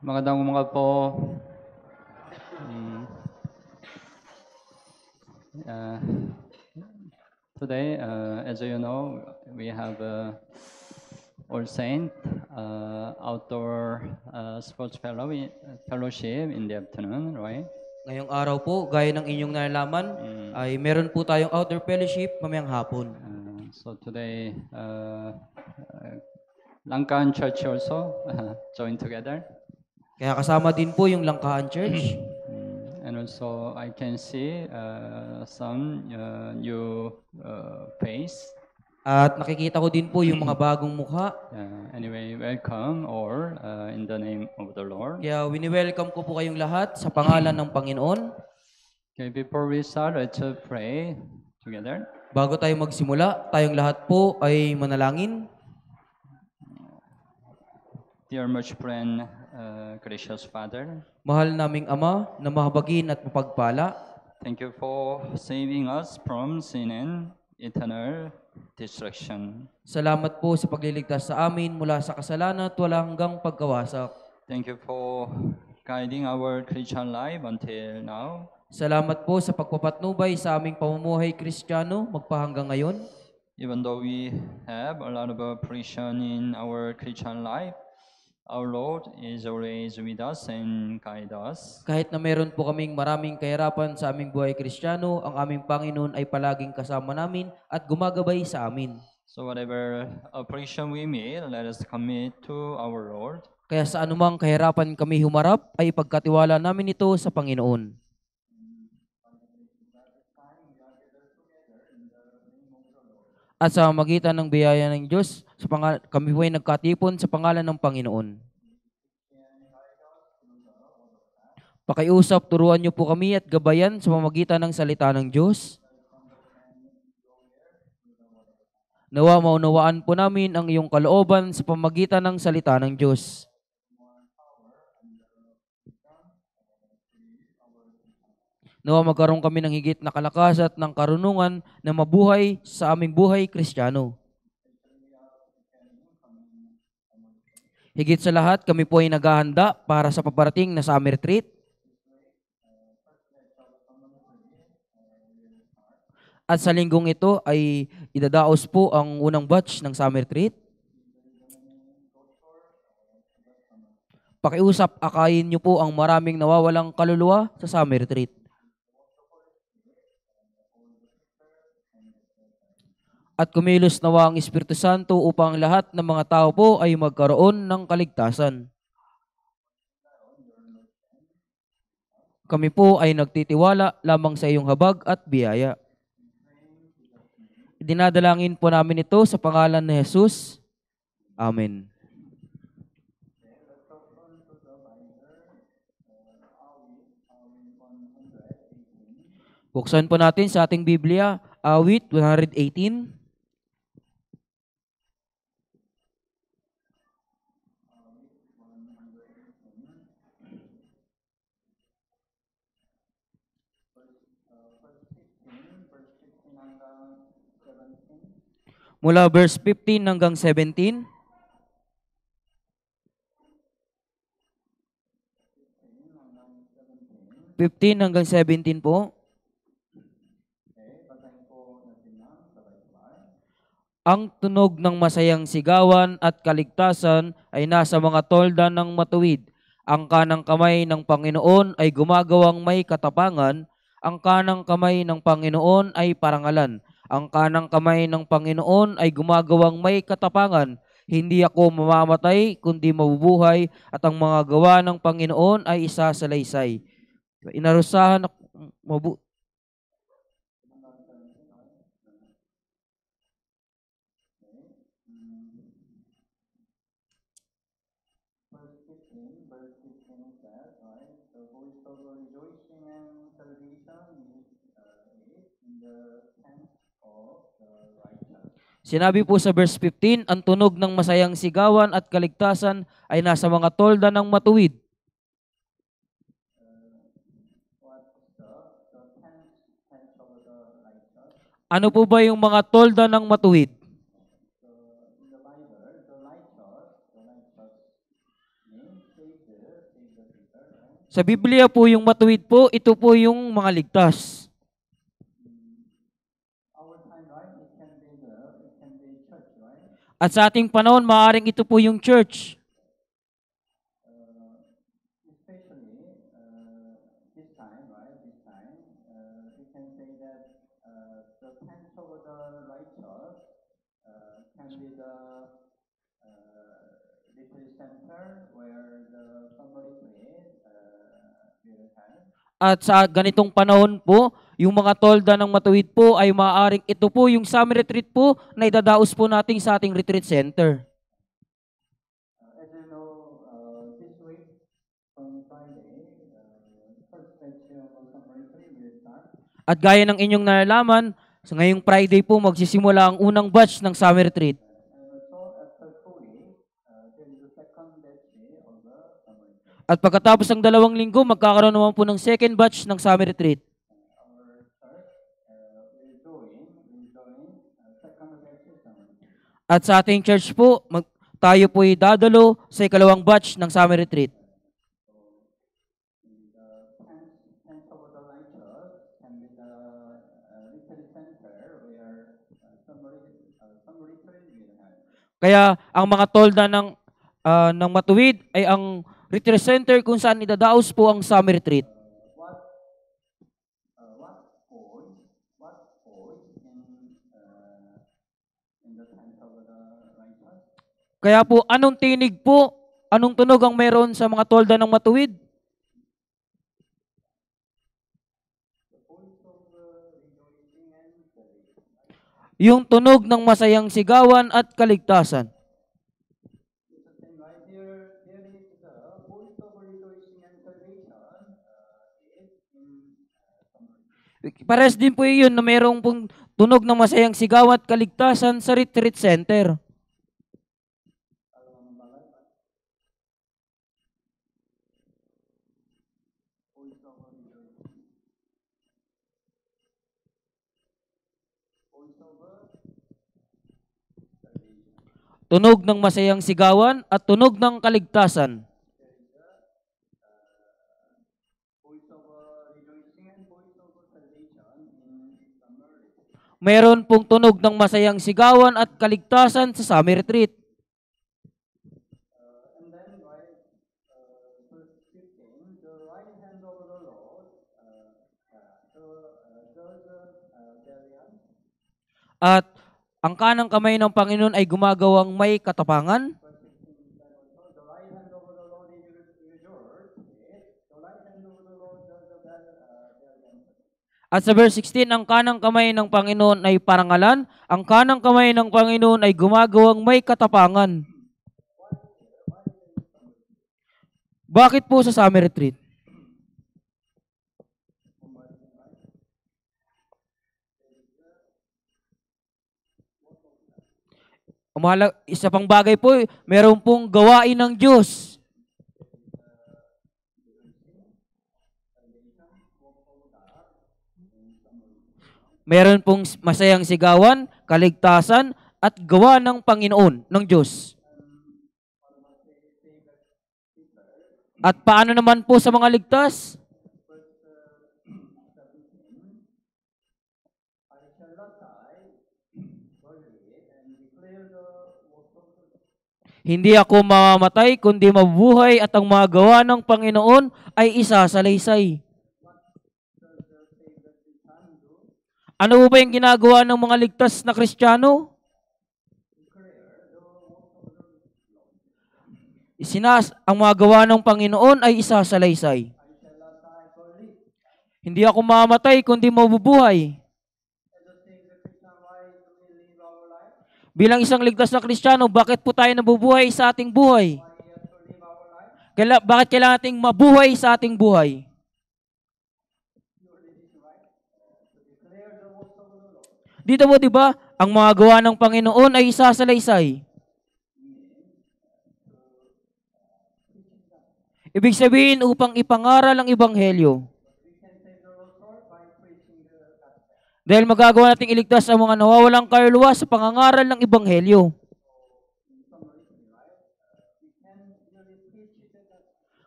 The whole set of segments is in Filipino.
Magandang umaga po. Uh, Today, as you know, we have All Saint outdoor sports fellowship in the afternoon, right? Ngayong araw po, gaya ng inyong nalalaman, ay meron po tayong outdoor fellowship mamayang hapon. So today, Langkaan Church also join together. Kaya kasama din po yung Langkahan Church. And also, I can see some new face. At nakikita ko din po yung mga bagong mukha. Anyway, welcome all in the name of the Lord. Kaya wini-welcome ko po kayong lahat sa pangalan ng Panginoon. Okay, before we start, let's pray together. Bago tayo magsimula, tayong lahat po ay manalangin. Dear much friend, gracious Father, Mahal naming Ama na mahabagin at mapagpala, thank you for saving us from sin and eternal destruction. salamat po sa pagliligtas sa amin mula sa kasalanan at wala hanggang pagkawasak. Thank you for guiding our Christian life until now. Salamat po sa pagpapatnubay sa aming pamumuhay Kristiyano magpahanggang ngayon. Even though we have a lot of oppression in our Christian life, our Lord is always with us and guide us. Kahit na meron po kaming maraming kahirapan sa aming buhay Kristiyano, ang aming Panginoon ay palaging kasama namin at gumagabay sa amin. So whatever oppression we meet, let us commit to our Lord. Kaya sa anumang kahirapan kami humarap, ay pagkatiwala namin ito sa Panginoon. At sa magitan ng biyaya ng Diyos, kami po ay nagkatipon sa pangalan ng Panginoon. Pakiusap, turuan niyo po kami at gabayan sa pamamagitan ng salita ng Diyos. Nawa maunawaan po namin ang iyong kalooban sa pamamagitan ng salita ng Diyos. Nawa magkaroon kami ng higit na kalakas at ng karunungan na mabuhay sa aming buhay Kristiyano. Higit sa lahat, kami po ay naghahanda para sa paparating na summer retreat. At sa linggong ito ay idadaos po ang unang batch ng summer retreat. Pakiusap, akayin niyo po ang maraming nawawalang kaluluwa sa summer retreat. At kumilos nawa ang Espiritu Santo upang lahat ng mga tao po ay magkaroon ng kaligtasan. Kami po ay nagtitiwala lamang sa iyong habag at biyaya. Dinadalangin po namin ito sa pangalan ni Jesus. Amen. Buksan po natin sa ating Biblia, Awit 118. Mula verse 15 hanggang 17. Hanggang 17 po. Ang tunog ng masayang sigawan at kaligtasan ay nasa mga tolda ng matuwid. Ang kanang kamay ng Panginoon ay gumagawang may katapangan. Ang kanang kamay ng Panginoon ay parangalan. Ang kanang kamay ng Panginoon ay gumagawang may katapangan. Hindi ako mamamatay, kundi mabubuhay, at ang mga gawa ng Panginoon ay isasalaysay. Inarusahan ako Sinabi po sa verse 15, ang tunog ng masayang sigawan at kaligtasan ay nasa mga tolda ng matuwid. Ano po ba yung mga tolda ng matuwid? Sa Biblia po, yung matuwid po, ito po yung mga ligtas. At sa ating panahon, maaaring ito po yung church. At sa ganitong panahon po, yung mga tolda ng matuwid po ay maaaring ito po yung summer retreat po na idadaos po natin sa ating retreat center. At gaya ng inyong nalalaman, sa ngayong Friday po magsisimula ang unang batch ng summer retreat. At pagkatapos ng 2 linggo, magkakaroon naman po ng second batch ng summer retreat. At sa ating church po, tayo po ay dadalo sa ikalawang batch ng summer retreat. Kaya ang mga tolda ng matuwid ay ang retreat center kung saan idadaos po ang summer retreat. Kaya po, anong tinig po, anong tunog ang meron sa mga tolda ng matuwid? Yung tunog ng masayang sigawan at kaligtasan. Pares din po yun na mayroong pong tunog ng masayang sigawan at kaligtasan sa retreat center. Tunog ng masayang sigawan at tunog ng kaligtasan. Meron pong tunog ng masayang sigawan at kaligtasan sa summer retreat. At ang kanang kamay ng Panginoon ay gumagawang may katapangan. At sa verse 16, ang kanang kamay ng Panginoon ay parangalan, ang kanang kamay ng Panginoon ay gumagawang may katapangan. Bakit po sa summer retreat? Isa pang bagay po, meron pong gawain ng Diyos. Meron pong masayang sigawan, kaligtasan, at gawa ng Panginoon, ng Diyos. At paano naman po sa mga ligtas? Hindi ako mamamatay, kundi mabubuhay at ang mga gawa ng Panginoon ay isasalaysay. Ano ba yung ginagawa ng mga ligtas na Kristiyano? Ang mga gawa ng Panginoon ay isasalaysay. Hindi ako mamamatay, kundi mabubuhay. Bilang isang ligtas na Kristiyano, bakit po tayo nabubuhay sa ating buhay? Bakit kailangan nating mabuhay sa ating buhay? Dito mo, di ba, ang mga gawa ng Panginoon ay isasalaysay. Ibig sabihin, upang ipangaral ang Ebanghelyo. Dahil magagawa nating iligtas ang mga nawawalang kaluluwa sa pangangaral ng Ebanghelyo.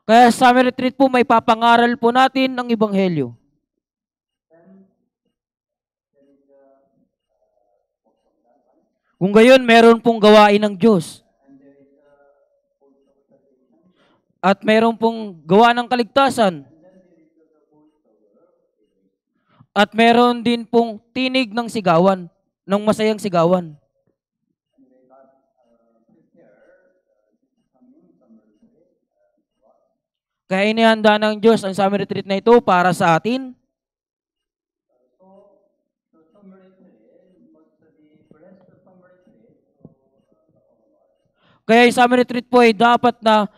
Kaya sa summer retreat po, may papangaral po natin ng Ebanghelyo. Kung gayon, meron pong gawain ng Diyos. At meron pong gawa ng kaligtasan. At meron din pong tinig ng sigawan, ng masayang sigawan. Kaya inihanda ng Diyos ang summer retreat na ito para sa atin. Kaya yung summer retreat po ay dapat na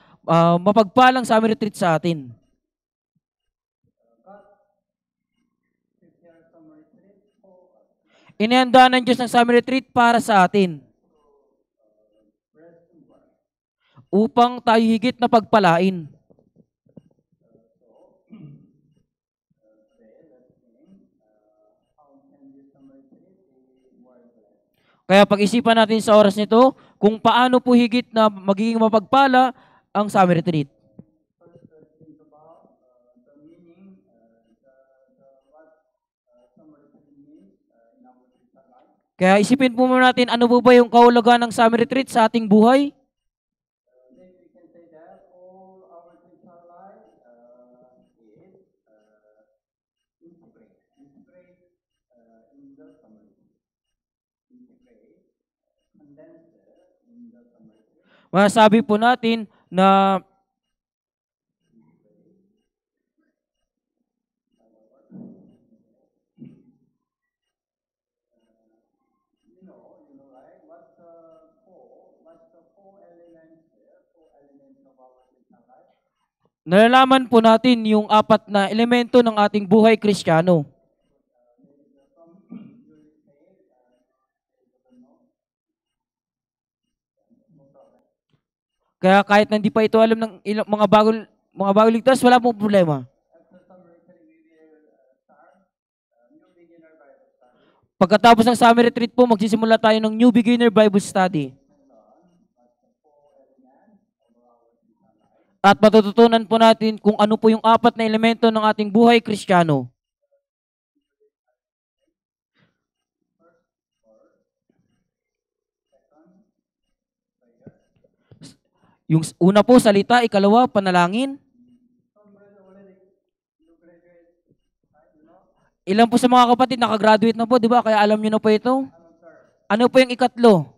mapagpalang summer retreat sa atin. Inihanda ng Diyos ang summer retreat para sa atin. Upang tayo higit na pagpalain. Kaya pag-isipan natin sa oras nito kung paano po higit na magiging mapagpala ang summer retreat. Kaya isipin po muna natin ano po ba yung kahulugan ng summer retreat sa ating buhay? Masasabi po natin na nalalaman po natin yung apat na elemento ng ating buhay Kristiyano. Kaya kahit hindi pa ito alam ng mga bagong ligtas, wala pong problema. Pagkatapos ng summer retreat po, magsisimula tayo ng New Beginner Bible Study. At matututunan po natin kung ano po yung apat na elemento ng ating buhay Kristiyano. Yung una po, salita. Ikalawa, panalangin. Ilan po sa mga kapatid nakagraduate na po, di ba? Kaya alam nyo na po ito. Ano po yung ikatlo?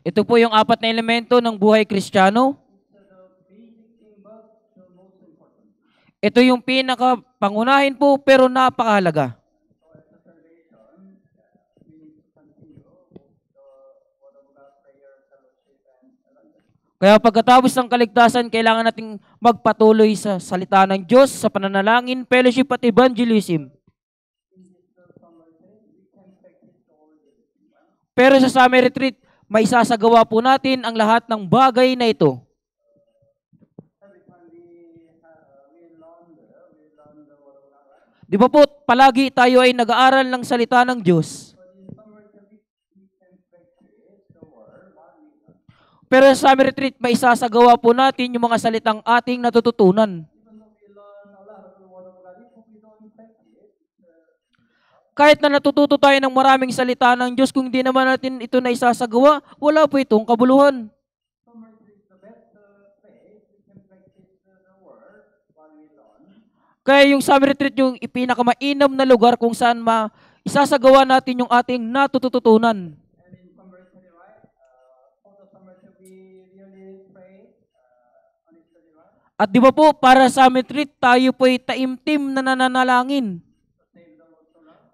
Ito po yung apat na elemento ng buhay Kristiyano. Ito yung pinaka-pangunahin po pero napakahalaga. Kaya pagkatapos ng kaligtasan, kailangan nating magpatuloy sa salita ng Diyos, sa pananalangin, fellowship at evangelism. Pero sa summer retreat, may isasagawa po natin ang lahat ng bagay na ito. Di ba po, palagi tayo ay nag-aaral ng salita ng Diyos. Pero sa summer retreat, may isasagawa po natin yung mga salitang ating natututunan. Kahit na natututo tayo ng maraming salita ng Diyos, kung hindi naman natin ito na isasagawa, wala po itong kabuluhan. Kaya yung summer retreat yung ipinakamainam na lugar kung saan isasagawa natin yung ating natututunan. At di ba po, para sa summer retreat, tayo po ay taimtim na nananalangin.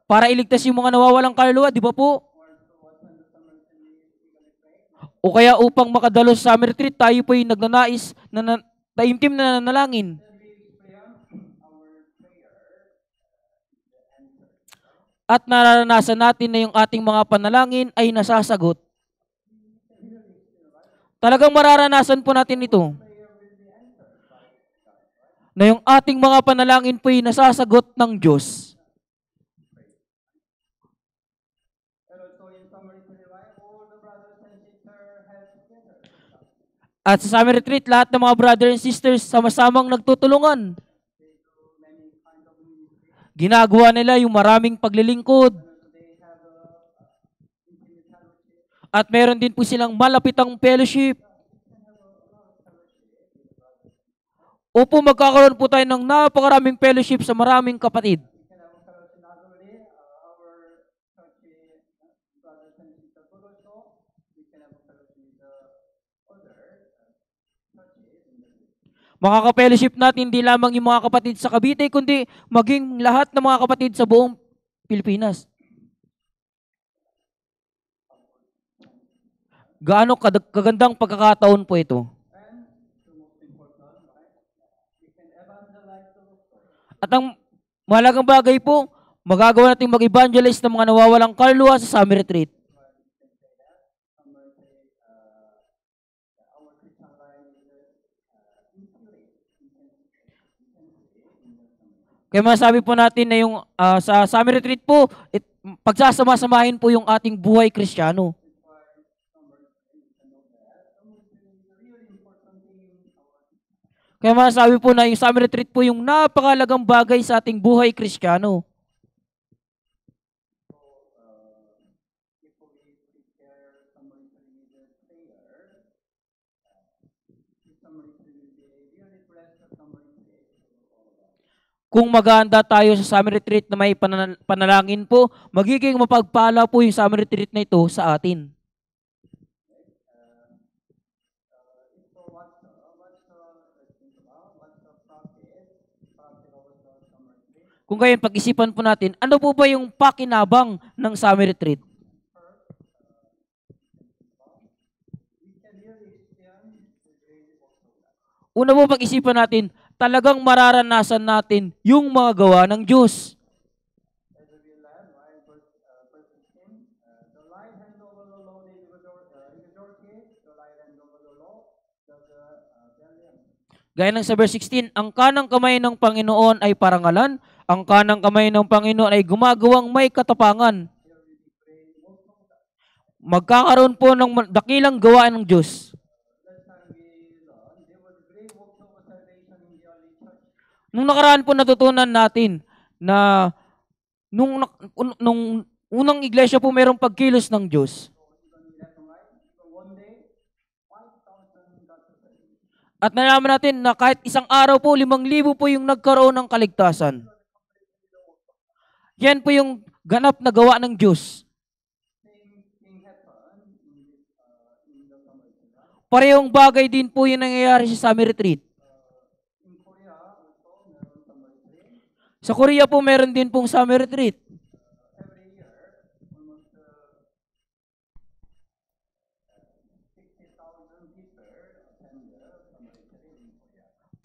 Para iligtas yung mga nawawalang kaluluwa, di ba po? O kaya upang makadalo sa summer retreat, tayo po ay nagnanais na taimtim na nananalangin. At nararanasan natin na yung ating mga panalangin ay nasasagot. Talagang mararanasan po natin ito. Na yung ating mga panalangin po'y nasasagot ng Diyos. At sa Summer Retreat, lahat ng mga brother and sisters sama-samang nagtutulungan. Ginagawa nila yung maraming paglilingkod. At meron din po silang malapitang fellowship. Opo, magkakaroon po tayo ng napakaraming fellowship sa maraming kapatid. Makaka-fellowship natin hindi lamang yung mga kapatid sa Cavite, kundi maging lahat ng mga kapatid sa buong Pilipinas. Gaano kagandang pagkakataon po ito. At ang mahalagang bagay po, magagawa natin mag-evangelize ng mga nawawalang kaluluwa sa Summer Retreat. Kaya masabi po natin na yung sa Summer Retreat po, pagsasama-samahin po yung ating buhay Kristiyano. Kaya masabi po na yung Summer Retreat po yung napakalagang bagay sa ating buhay Kristiyano. Kung maghahanda tayo sa Summer Retreat na may panalangin po, magiging mapagpala po yung Summer Retreat na ito sa atin. Kung gayon, pag-isipan po natin, ano po ba yung pakinabang ng Summer Retreat? Una po pag-isipan natin, talagang mararanasan natin yung mga gawa ng Diyos. Gaya ng sa verse 16, ang kanang kamay ng Panginoon ay parangalan, ang kanang kamay ng Panginoon ay gumagawang may katapangan. Magkakaroon po ng dakilang gawa ng Diyos. Nung nakaraan po natutunan natin na nung unang iglesia po mayroong pagkilos ng Diyos. At nalaman natin na kahit isang araw po, 5,000 po yung nagkaroon ng kaligtasan. Yan po yung ganap na gawa ng Diyos. Parehong bagay din po yung nangyayari sa Summer Retreat. Sa Korea po meron din pong Summer Retreat.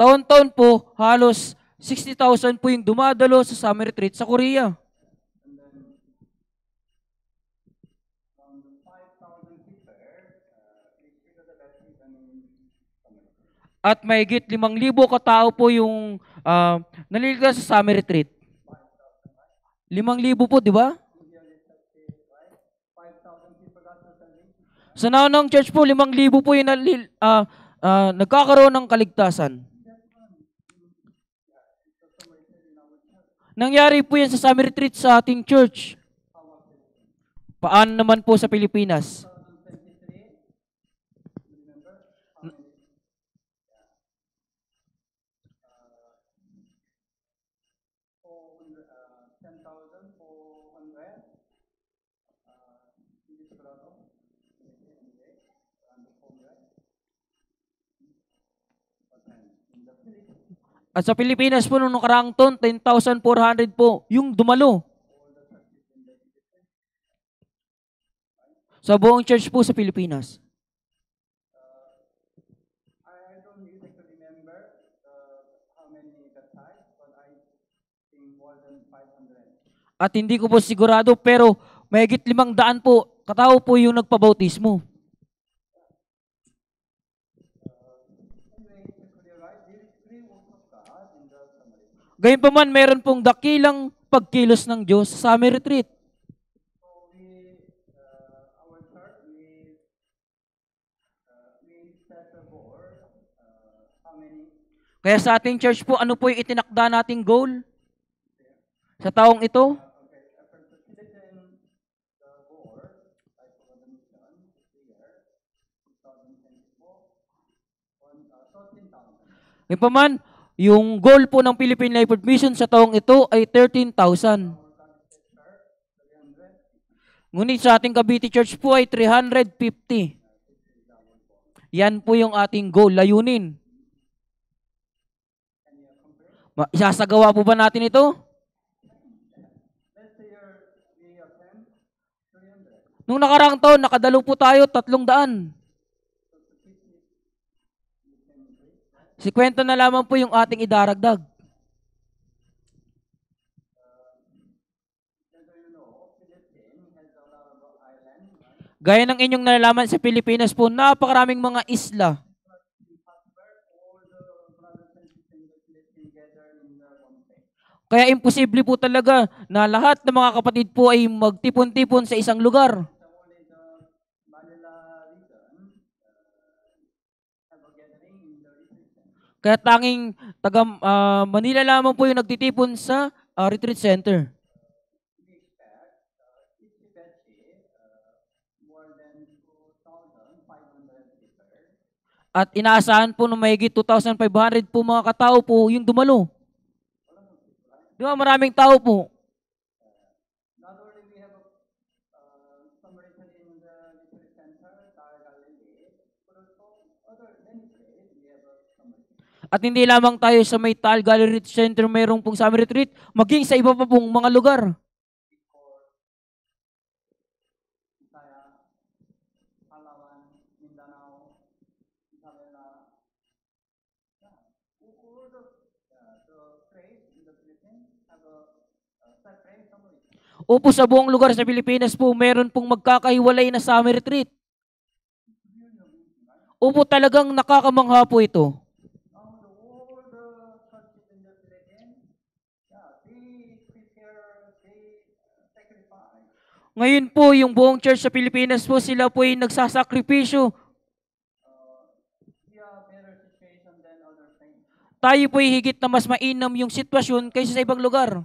Taon-taon po, halos 60,000 po yung dumadalo sa Summer Retreat sa Korea. At mahigit 5,000 katao po yung naliligtas sa Summer Retreat. 5,000 po, di ba? Sa naunang church po, 5,000 po yung nagkakaroon ng kaligtasan. Nangyari po yan sa Summer Retreat sa ating church. Paano naman po sa Pilipinas? At sa Pilipinas po, nung nakaraang taon, 10,400 po yung dumalo. Sa buong church po sa Pilipinas. At hindi ko po sigurado, pero mahigit 500 po, katao po yung nagpabautismo. Gayunpaman, meron pong dakilang pagkilos ng Diyos sa summer retreat. So our church, we set the goal, how many? Kaya sa ating church po, ano po yung itinakda nating goal sa taong ito? Okay, for the Philippine, the goal, I forgot the mission, year, 2024, 13,000. Gayunpaman, yung goal po ng Philippine Life Word Mission sa taong ito ay 13,000. Ngunit sa ating Cavite Church po ay 350. Yan po yung ating goal, layunin. Isasagawa po ba natin ito? Nung nakaraang taon, nakadalo po tayo 300. 50 na lamang po yung ating idaragdag. Gaya ng inyong nalalaman sa Pilipinas po, napakaraming mga isla. Kaya imposible po talaga na lahat ng mga kapatid po ay magtipon-tipon sa isang lugar. Kaya tanging taga Manila lamang po yung nagtitipon sa retreat center. At inaasahan po na mahigit 2,500 po mga katao po yung dumalo. Di ba? Maraming tao po. Not only we have somebody in the retreat center, Galilee, but also other many places we have somebody. At hindi lamang tayo sa may Taal Gallery Center mayroong pong summer retreat, maging sa iba pa pong mga lugar. Palawan, Mindanao, Isabela, all the place in the Philippines have a separate somebody. Opo, sa buong lugar sa Pilipinas po, meron pong magkakahiwalay na summer retreat. Opo, talagang nakakamangha po ito. Ngayon po, yung buong church sa Pilipinas po, sila po ay nagsasakripisyo. Tayo po ay higit na mas mainam yung sitwasyon kaysa sa ibang lugar.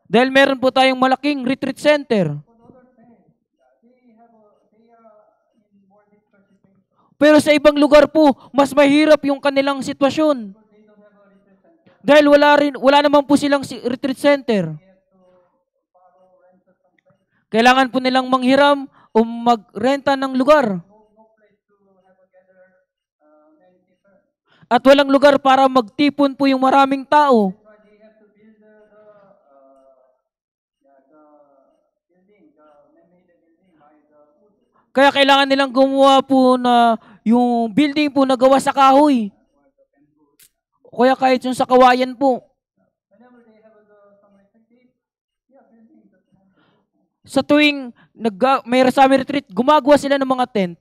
Dahil meron po tayong malaking retreat center. Pero sa ibang lugar po, mas mahirap yung kanilang sitwasyon. Dahil wala naman po silang retreat center. Kailangan po nilang manghiram o magrenta ng lugar. At walang lugar para magtipon po yung maraming tao. Kaya kailangan nilang gumawa po na yung building po na gawa sa kahoy. O kaya kahit yung sa kawayan po. Sa tuwing may summer retreat, gumagawa sila ng mga tent.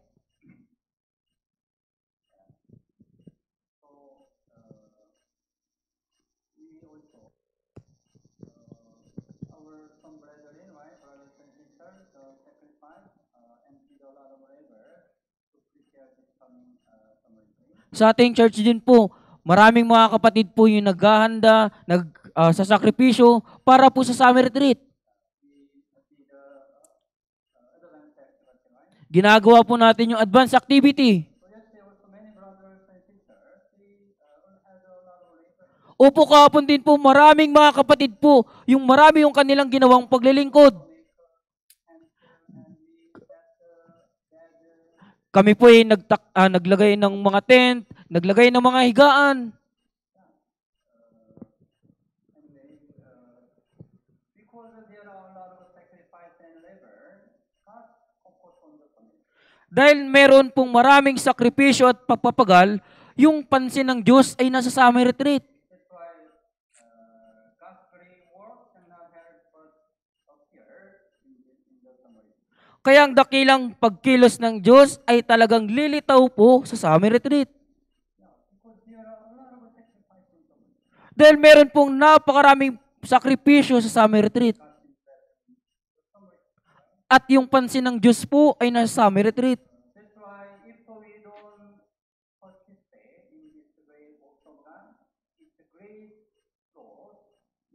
Sa ating church din po, maraming mga kapatid po yung naghahanda, sa sakripisyo para po sa summer retreat. Ginagawa po natin yung advanced activity. Opo, kahapon din po, maraming mga kapatid po, yung marami yung kanilang ginawang paglilingkod. Kami po ay naglagay ng mga tent, naglagay ng mga higaan. Dahil meron pong maraming sakripisyo at pagpapagal, yung pansin ng Diyos ay nasa summer retreat. Kaya ang dakilang pagkilos ng Diyos ay talagang lilitaw po sa summer retreat. Dahil meron pong napakaraming sakripisyo sa summer retreat. At yung pansin ng Diyos po ay nasa summer retreat. That's why if we don't participate in this great work of God, it's a great loss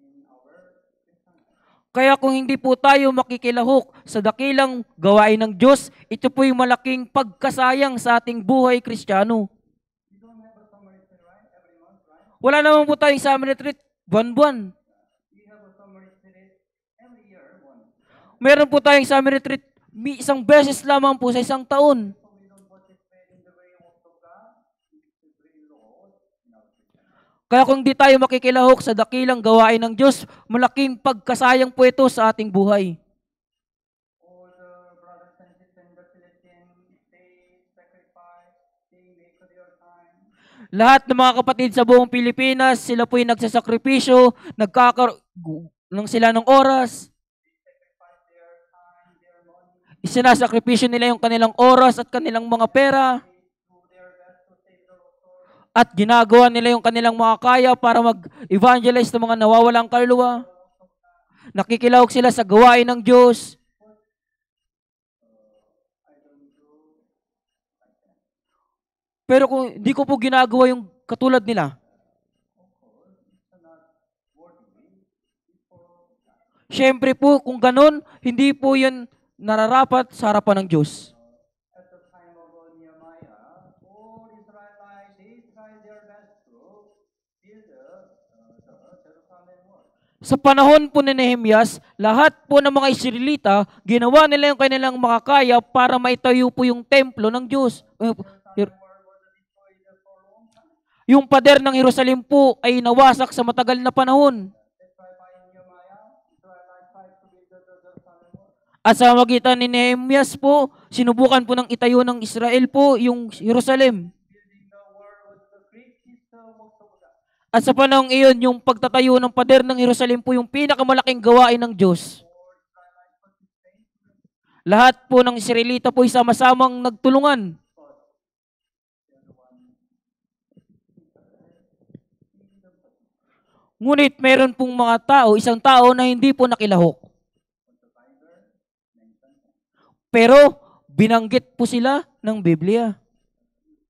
in our Christian life. Kaya kung hindi po tayo makikilahok sa dakilang gawain ng Diyos, ito po yung malaking pagkasayang sa ating buhay Kristiyano. We don't have a summer retreat, right? Every month, right? Wala naman po tayong summer retreat buwan-buwan. We have a summer retreat every year, one. Meron po tayong summer retreat isang beses lamang po sa isang taon. So we don't participate in the great work of God, it's a great loss in our Christian life. Kaya kung di tayo makikilahok sa dakilang gawain ng Diyos, malaking pagkasayang po ito sa ating buhay. All the brothers and sisters in the Philippines, they sacrifice, they make their time. Lahat ng mga kapatid sa buong Pilipinas, sila po'y nagsasakripisyo, nagkakaroon sila ng oras, They sacrifice their time, their money. isinasakripisyo nila yung kanilang oras at kanilang mga pera, They do their best to save the lost souls. at ginagawa nila yung kanilang mga kaya para mag-evangelize ng mga nawawalang kaluluwa. Nakikilahok sila sa gawain ng Diyos. I don't do like that. Pero kung hindi ko po ginagawa yung katulad nila, Of course, it's not worthy before God. syempre po kung ganun, hindi po yun nararapat sa harapan ng Diyos. At the time of Nehemiah, all Israelites, they tried their best to build the Jerusalem wall. Sa panahon po ni Nehemias, lahat po ng mga Israelita, ginawa nila yung kanilang makakaya para maitayo po yung templo ng Diyos. Jerusalem wall was destroyed for a long time. Yung pader ng Jerusalem po ay nawasak sa matagal na panahon. That's why by Nehemiah, Israelites tried to build the Jerusalem wall. At sa magitan ni Nehemias po, sinubukan po ng itayo ng Israel po yung Jerusalem. Building the wall was the greatest work of God. At sa panahong iyon, yung pagtatayo ng pader ng Jerusalem po yung pinakamalaking gawain ng Diyos. All Israelites participated. Lahat po ng Israelita po ay sama-samang nagtulungan. But the other one, he didn't participate. Ngunit meron pong mga tao, isang tao na hindi po nakilahok. But the Bible mentioned that. Pero binanggit po sila ng Biblia.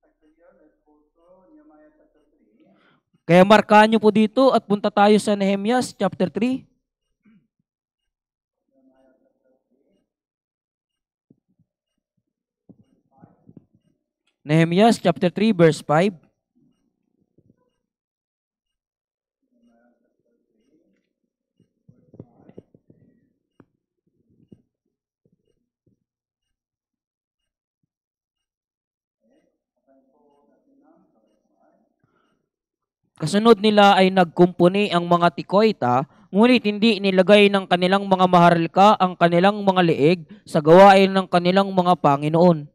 Actually, let's go to Nehemiah chapter 3. Kaya markahan nyo po dito at punta tayo sa Nehemias chapter 3. Nehemiah chapter 3. Nehemias chapter 3 verse 5. Nehemiah chapter 3, verse 5. Okay, po natin ng verse 5. Kasunod nila ay nagkumpuni ang mga tikoita, ngunit hindi inilagay ng kanilang mga maharlika ang kanilang mga leeg sa gawain ng kanilang mga Panginoon.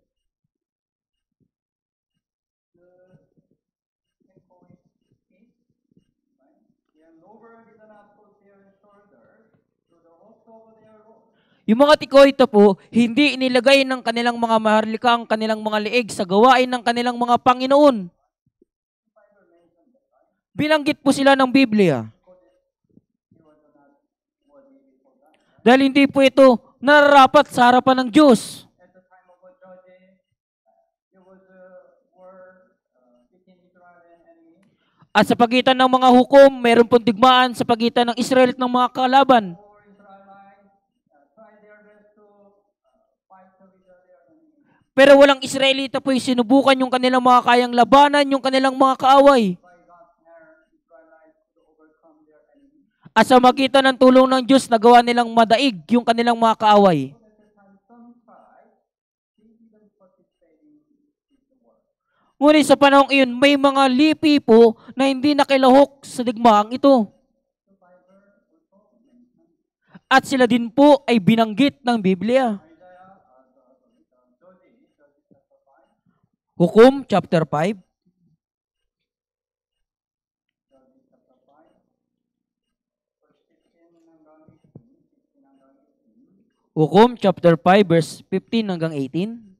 Their lover did not put their shoulders to the host of their Lord. Yung mga tikoita po, hindi inilagay ng kanilang mga maharlika ang kanilang mga leeg sa gawain ng kanilang mga Panginoon. Binanggit po sila ng Biblia. He was not worthy before God. Dahil hindi po ito nararapat sa harapan ng Diyos. At the time of Judges, there was a war between Israel and enemy. At sa pagitan ng mga hukom, mayroon pong digmaan sa pagitan ng Israel at ng mga kalaban. All Israelites tried their best to fight with their enemy. Pero walang Israelita po yung sinubukan yung kanilang mga kayang labanan, yung kanilang mga kaaway. By God's hand, Israelites could overcome their enemy. At sa magitan ng tulong ng Diyos, nagawa nilang madaig yung kanilang mga kaaway. But at the time, some tried, they didn't participate in the war. Ngunit sa panahong iyon, may mga lipi po na hindi nakilahok sa digmaang ito. The Bible also mentioned At sila din po ay binanggit ng Biblia. Judges chapter 5. Hukom chapter 5. Judges chapter 5, verse 15 hanggang 18. 15 hanggang 18. Hukom chapter 5 verse 15 hanggang 18.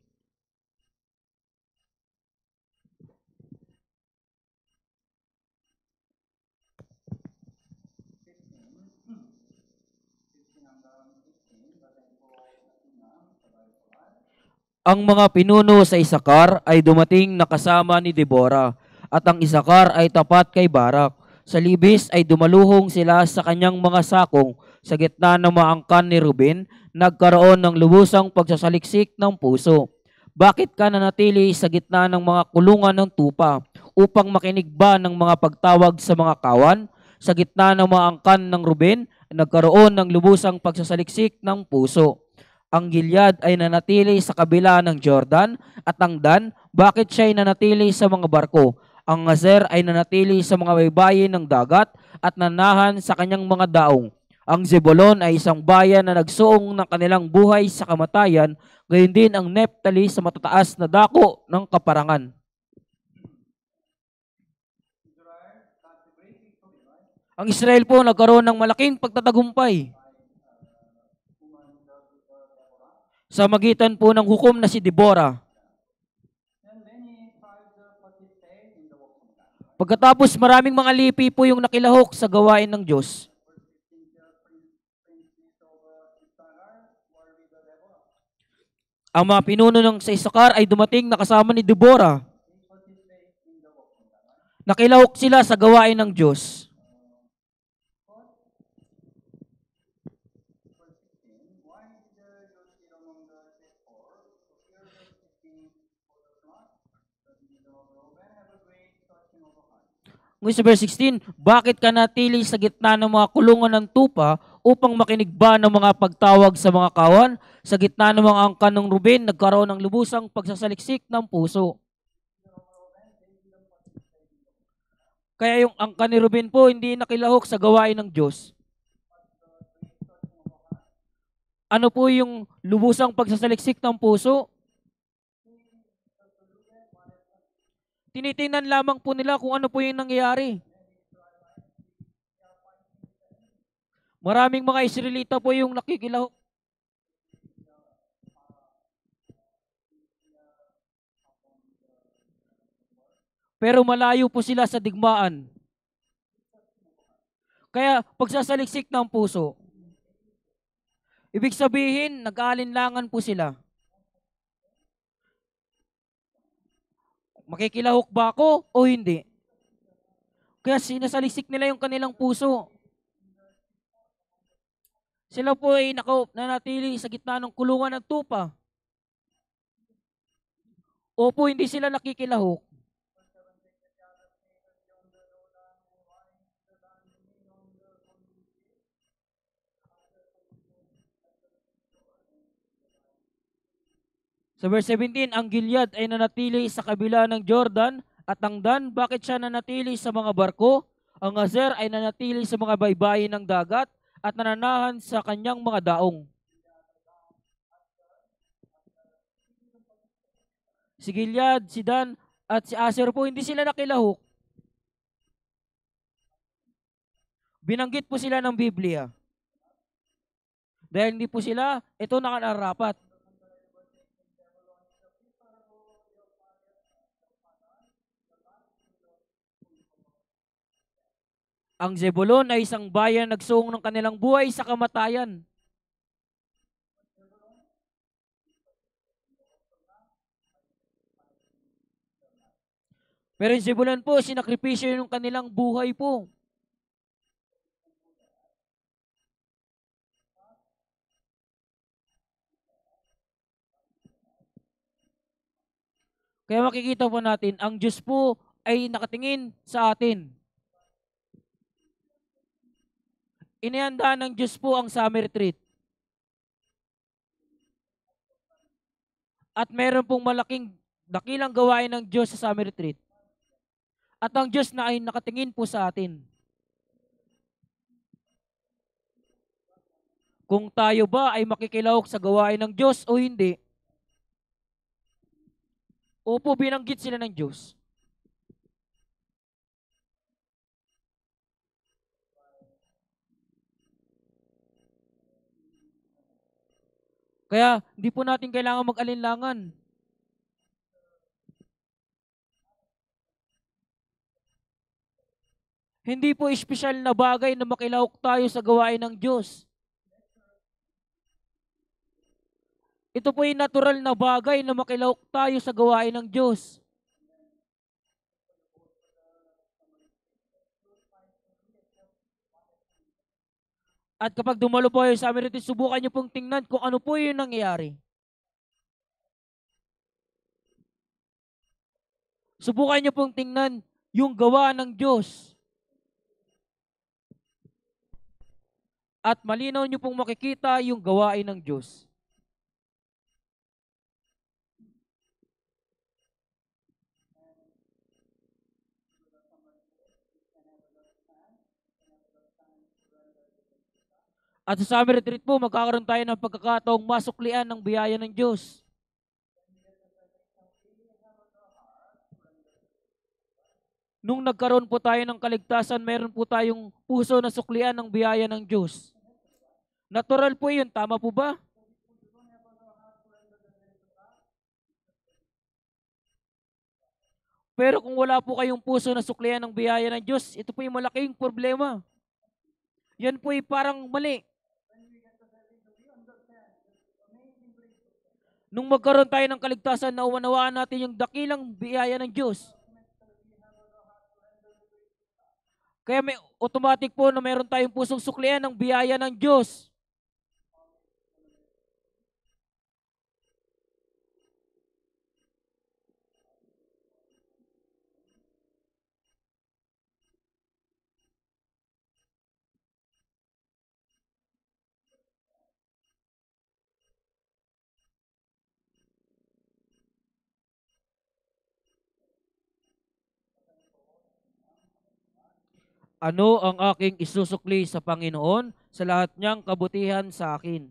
Ang mga pinuno sa Isakar ay dumating na kasama ni Deborah, at ang Isakar ay tapat kay Barak. Sa libis ay dumaluhong sila sa kanyang mga sakong sa gitna ng mga angkan ni Ruben, nagkaroon ng lubusang pagsasaliksik ng puso. Bakit ka nanatili sa gitna ng mga kulungan ng tupa upang makinig ba ng mga pagtawag sa mga kawan? Sa gitna ng mga angkan ng Ruben, nagkaroon ng lubusang pagsasaliksik ng puso. Ang Gilead ay nanatili sa kabila ng Jordan, at ang Dan, bakit siya ay nanatili sa mga barko? Ang Azer ay nanatili sa mga baybayin ng dagat at nanahan sa kanyang mga daong. Ang Zebulon ay isang bayan na nagsuong ng kanilang buhay sa kamatayan, gayon din ang Nephtali sa matataas na dako ng kaparangan. Ang Israel po nagkaroon ng malaking pagtatagumpay sa magitan po ng hukom na si Deborah. Then many tribes participated in the works of God. Pagkatapos maraming mga lipi po yung nakilahok sa gawain ng Diyos. Princes of Issachar were with the Deborah. Ang mga pinuno ng sa Isakar ay dumating na kasama ni Deborah. They participated in the works of God. Nakilahok sila sa gawain ng Diyos. Verse 16, why did you sit among the sheepfold? So here the 16 for the flock, the division of Reuben have a great touching of the heart. Ngayon sa verse 16, bakit ka natili sa gitna ng mga kulungan ng tupa upang makinig ba ng mga pagtawag sa mga kawan? Sa gitna ng mga angkan ng Ruben, nagkaroon ng lubusang pagsasaliksik ng puso. Kaya yung angkan ni Ruben po, hindi nakilahok sa gawain ng Diyos. Ano po yung lubusang pagsasaliksik ng puso? Tinitingnan lamang po nila kung ano po yung nangyayari. Maraming mga Israelita po yung nakikilahok. Pero malayo po sila sa digmaan. Kaya pagsasaliksik ng puso, ibig sabihin, nag-aalinlangan po sila. Makikilahok ba ako o hindi? Kaya sinasaliksik nila yung kanilang puso. Sila po ay nanatili sa gitna ng kulungan ng tupa. Opo, hindi sila nakikilahok. Sa verse 17, ang Gilead ay nanatili sa kabila ng Jordan, at ang Dan, bakit siya nanatili sa mga barko? Ang Azer ay nanatili sa mga baybayin ng dagat at nananahan sa kanyang mga daong. Si Gilead, si Dan, at si Aser po, hindi sila nakilahok. Binanggit po sila ng Biblia. Dahil hindi po sila, ito nakararapat. Ang Zebulon ay isang bayan na nagsuong ng kanilang buhay sa kamatayan. Pero yung Zebulon po, sinakripisyo yung kanilang buhay po. Kaya makikita po natin, ang Diyos po ay nakatingin sa atin. Inihanda ng Diyos po ang summer retreat. At meron pong dakilang gawain ng Diyos sa summer retreat. At ang Diyos na ay nakatingin po sa atin. Kung tayo ba ay makikilahok sa gawain ng Diyos o hindi. Opo, binanggit sila ng Diyos. Kaya hindi po natin kailangan mag-alinlangan. Hindi po espesyal na bagay na makilahok tayo sa gawain ng Diyos. Ito po ay natural na bagay na makilahok tayo sa gawain ng Diyos. At kapag dumalo po kayo sa amin rito, subukan niyo pong tingnan kung ano po yung nangyayari. Subukan niyo pong tingnan yung gawa ng Diyos. At malinaw niyo pong makikita yung gawain ng Diyos. At sa summer retreat po, magkakaroon tayo ng pagkakataong masuklian ng biyaya ng Diyos. Nung nagkaroon po tayo ng kaligtasan, meron po tayong puso na suklian ng biyaya ng Diyos. Natural po yun, tama po ba? Pero kung wala po kayong puso na suklian ng biyaya ng Diyos, ito po yung malaking problema. Yan po ay parang mali. Nung magkaroon tayo ng kaligtasan, naunawaan natin yung dakilang biyaya ng Diyos. Kaya may automatic po na meron tayong pusong suklian ng biyaya ng Diyos. Ano ang aking isusukli sa Panginoon sa lahat niyang kabutihan sa akin?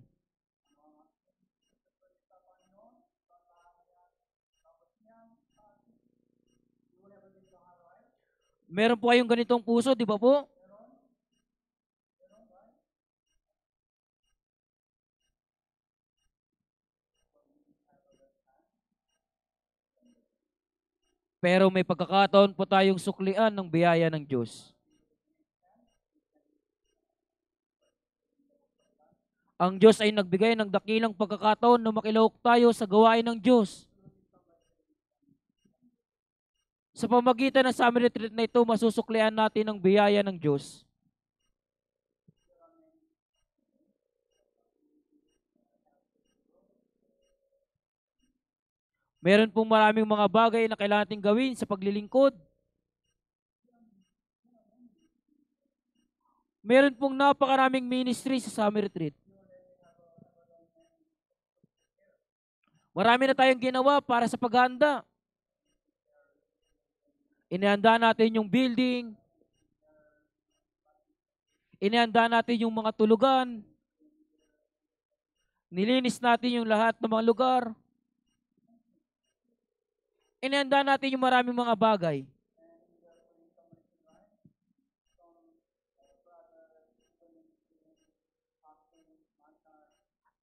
Meron po kayong ganitong puso, di ba po? Pero may pagkakataon po tayong suklian ng biyaya ng Diyos. Ang Diyos ay nagbigay ng dakilang pagkakataon na makilahok tayo sa gawain ng Diyos. Sa pamagitan ng summer retreat na ito, masusuklian natin ang biyaya ng Diyos. Meron pong maraming mga bagay na kailangan natin gawin sa paglilingkod. Meron pong napakaraming ministry sa summer retreat. Marami na tayong ginawa para sa paghahanda. Inihanda natin yung building. Inihanda natin yung mga tulugan. Nilinis natin yung lahat ng mga lugar. Inihanda natin yung maraming mga bagay.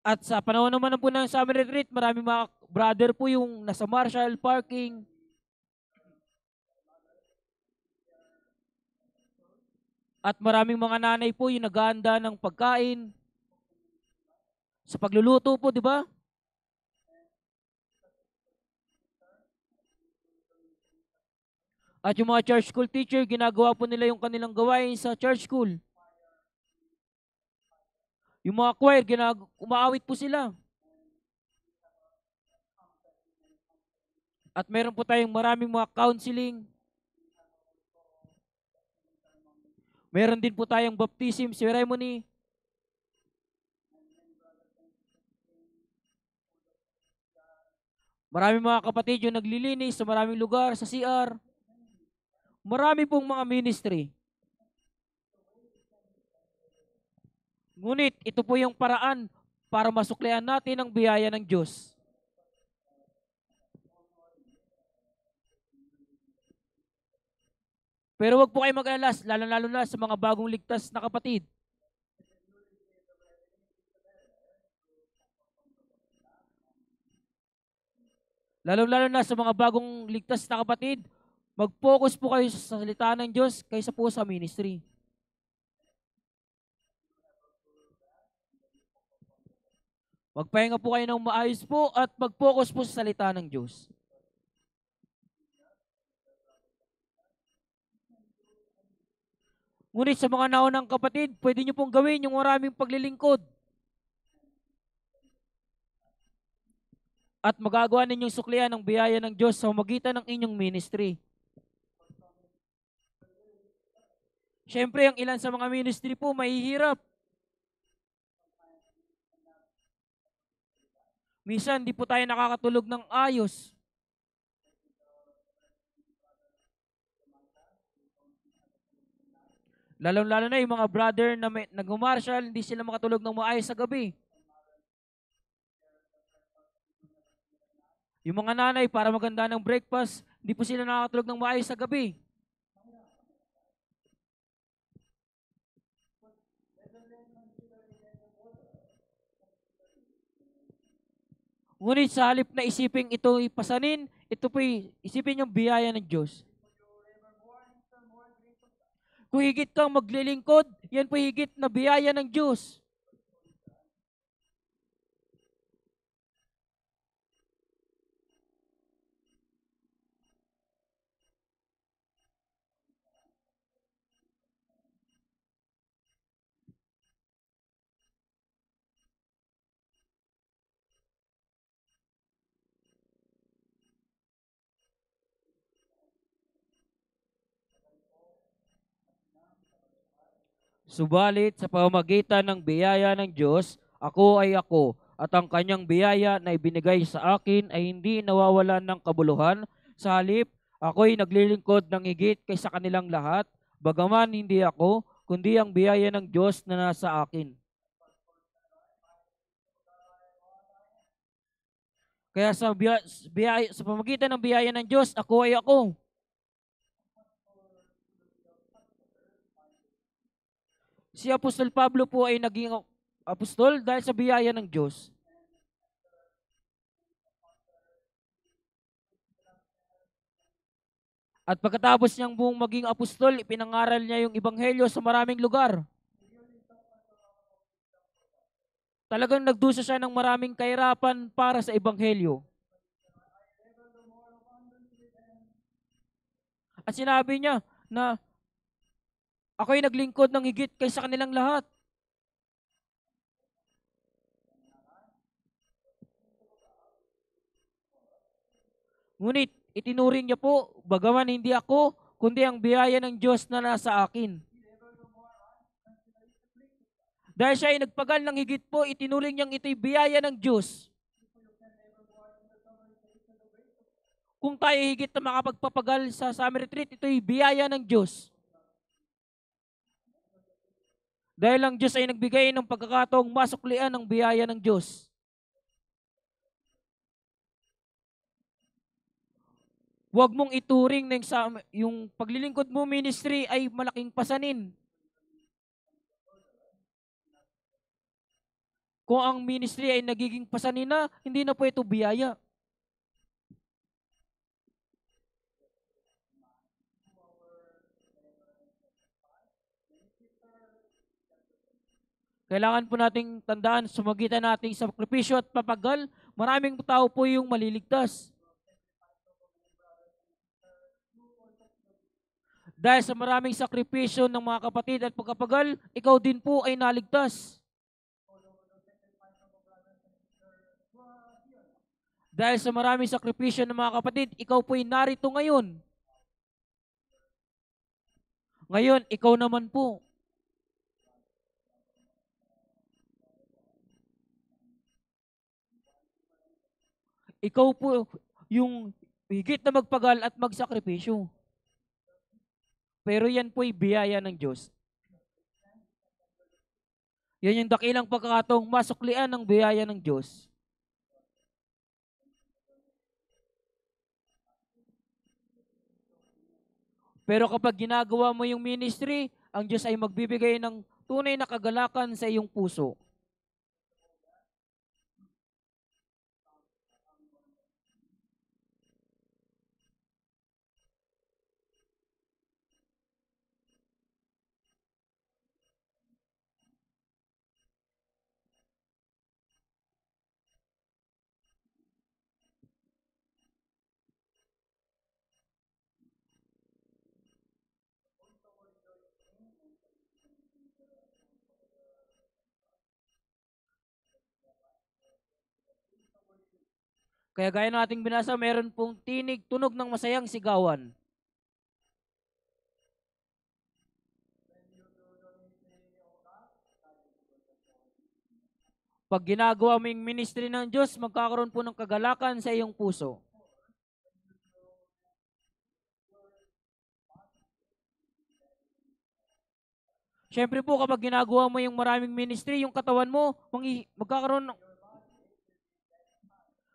At sa panahon naman po ng summer retreat, maraming mga brother po yung nasa Marshall parking. At maraming mga nanay po yung naghahanda ng pagkain. Sa pagluluto po, di ba? At yung mga church school teacher, ginagawa po nila yung kanilang gawain sa church school. Yung mga choir, umaawit po sila. At meron po tayong maraming mga counseling. Meron din po tayong baptism ceremony. Maraming mga kapatid yung naglilinis sa maraming lugar, sa CR. Marami pong mga ministry. Ngunit ito po yung paraan para masuklian natin ang biyaya ng Diyos. Pero wag po kayo mag-alala, lalo na sa mga bagong ligtas na kapatid. Lalo na sa mga bagong ligtas na kapatid, mag-focus po kayo sa salita ng Diyos kaysa po sa ministry. Magpahinga po kayo ng maayos po at mag-focus po sa salita ng Diyos. Ngunit sa mga naunang kapatid, pwede nyo pong gawin yung maraming paglilingkod. At magagawa ninyong suklian ng biyaya ng Diyos sa magitan ng inyong ministry. Siyempre, ang ilan sa mga ministry po mahihirap. Minsan, di po tayo nakakatulog ng ayos. Lalo-lalo na yung mga brother na nag-martial, hindi sila makatulog ng maayos sa gabi. Yung mga nanay, para maganda ng breakfast, hindi po sila nakakatulog ng maayos sa gabi. Ngunit sa halip na isipin ito ipasanin, ito po isipin yung biyaya ng Diyos. Kung higit kang maglilingkod, yan po higit na biyaya ng Diyos. Subalit sa pamamagitan ng biyaya ng Diyos, ako ay ako, at ang kanyang biyaya na ibinigay sa akin ay hindi nawawalan ng kabuluhan. Sa halip, ako'y naglilingkod ng higit kaysa kanilang lahat, bagaman hindi ako, kundi ang biyaya ng Diyos na nasa akin. Kaya sa pamamagitan ng biyaya ng Diyos, ako ay ako. Si Apostol Pablo po ay naging apostol dahil sa biyaya ng Diyos. At pagkatapos niyang buong maging apostol, ipinangaral niya yung ebanghelyo sa maraming lugar. Talagang nagdusa siya ng maraming kahirapan para sa ebanghelyo. At sinabi niya na ako'y naglingkod ng higit kaysa kanilang lahat. Ngunit itinuring niya po, bagaman hindi ako, kundi ang biyaya ng Diyos na nasa akin. Dahil siya ay nagpagal ng higit po, itinuring niyang ito'y biyaya ng Diyos. Kung tayo higit na makapagpapagal sa summer retreat, ito'y biyaya ng Diyos. Dahil ang Diyos ay nagbigay ng pagkakataong masuklian ng biyaya ng Diyos. Huwag mong ituring na yung paglilingkod mo ministry ay malaking pasanin. Kung ang ministry ay nagiging pasanin na, hindi na po ito biyaya. Kailangan po nating tandaan, sumagitan nating sakripisyo at papagal, maraming tao po yung maliligtas. Dahil sa maraming sakripisyo ng mga kapatid at pagkapagal, ikaw din po ay naligtas. Dahil sa maraming sakripisyo ng mga kapatid, ikaw po ay narito ngayon. Ngayon, ikaw naman po. Ikaw po yung higit na magpagal at magsakripisyo. Pero yan po'y biyaya ng Diyos. Yan yung dakilang pagkakataong masuklian ng biyaya ng Diyos. Pero kapag ginagawa mo yung ministry, ang Diyos ay magbibigay ng tunay na kagalakan sa iyong puso. Kaya gaya ng ating binasa, meron pong tinig, tunog ng masayang sigawan. Pag ginagawa mo yung ministry ng Diyos, magkakaroon po ng kagalakan sa iyong puso. Siyempre po, kapag ginagawa mo yung maraming ministry, yung katawan mo, magkakaroon ng,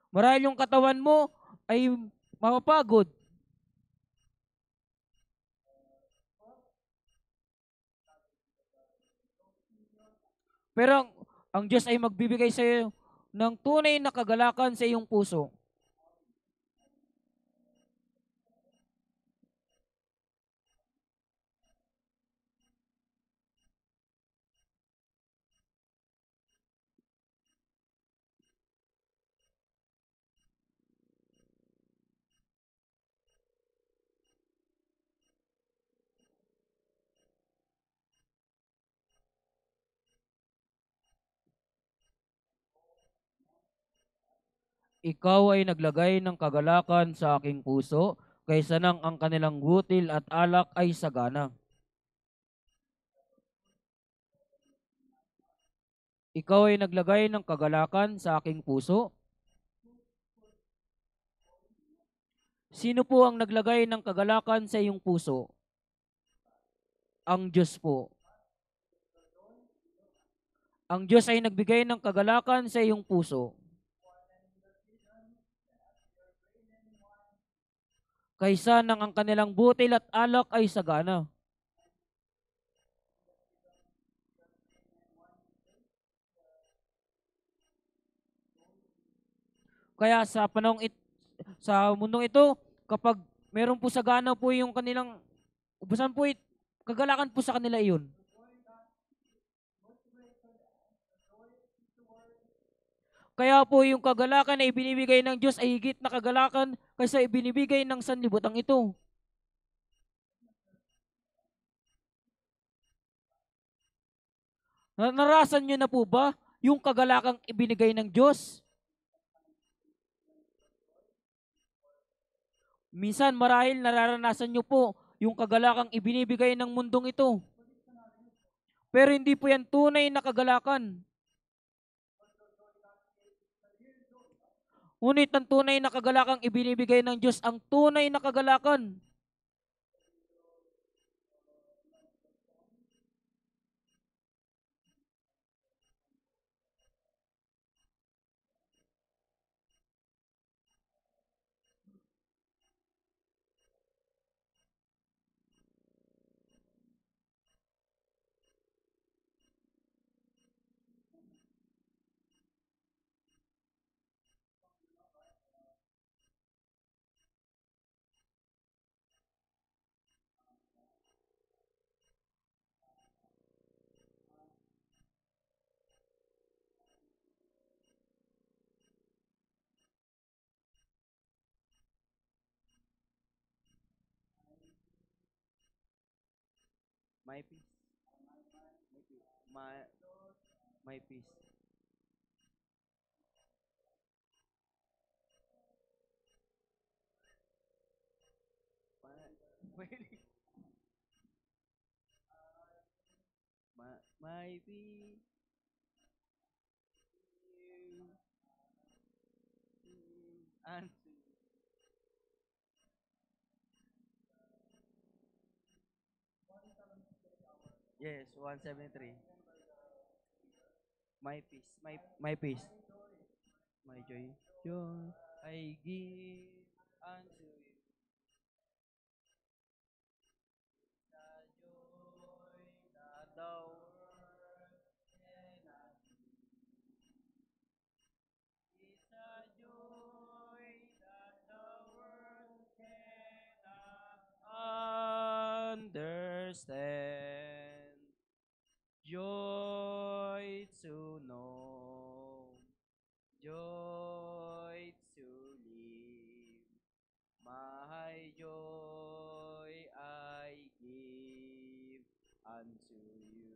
marahil yung katawan mo ay mapapagod. Pero ang Diyos ay magbibigay sa iyo ng tunay na kagalakan sa iyong puso. Ikaw ay naglagay ng kagalakan sa aking puso, kaysa nang ang kanilang butil at alak ay sagana. Ikaw ay naglagay ng kagalakan sa aking puso. Sino po ang naglagay ng kagalakan sa iyong puso? Ang Diyos po. Ang Diyos ay nagbigay ng kagalakan sa iyong puso. Kaysa nang ang kanilang butil at alak ay sagana. Kaya sa mundong ito, kapag meron po sagana po yung kanilang ubusan po kagalakan po sa kanila iyon. Kaya po yung kagalakan na ibinibigay ng Diyos ay higit na kagalakan kaysa ibinibigay ng sanlibutan ito. Narasan nyo na po ba yung kagalakang ibinigay ng Diyos? Minsan marahil nararanasan nyo po yung kagalakang ibinibigay ng mundong ito. Pero hindi po yan tunay na kagalakan. Ngunit ang tunay na kagalakang ibinibigay ng Diyos, ang tunay na kagalakan. My peace. My, my peace. My, my peace. And yes, 173. My peace, my peace, my joy, joy I give unto you. The joy that the world cannot is a joy that the world cannot understand. Joy to know, joy to live. My joy I give unto you.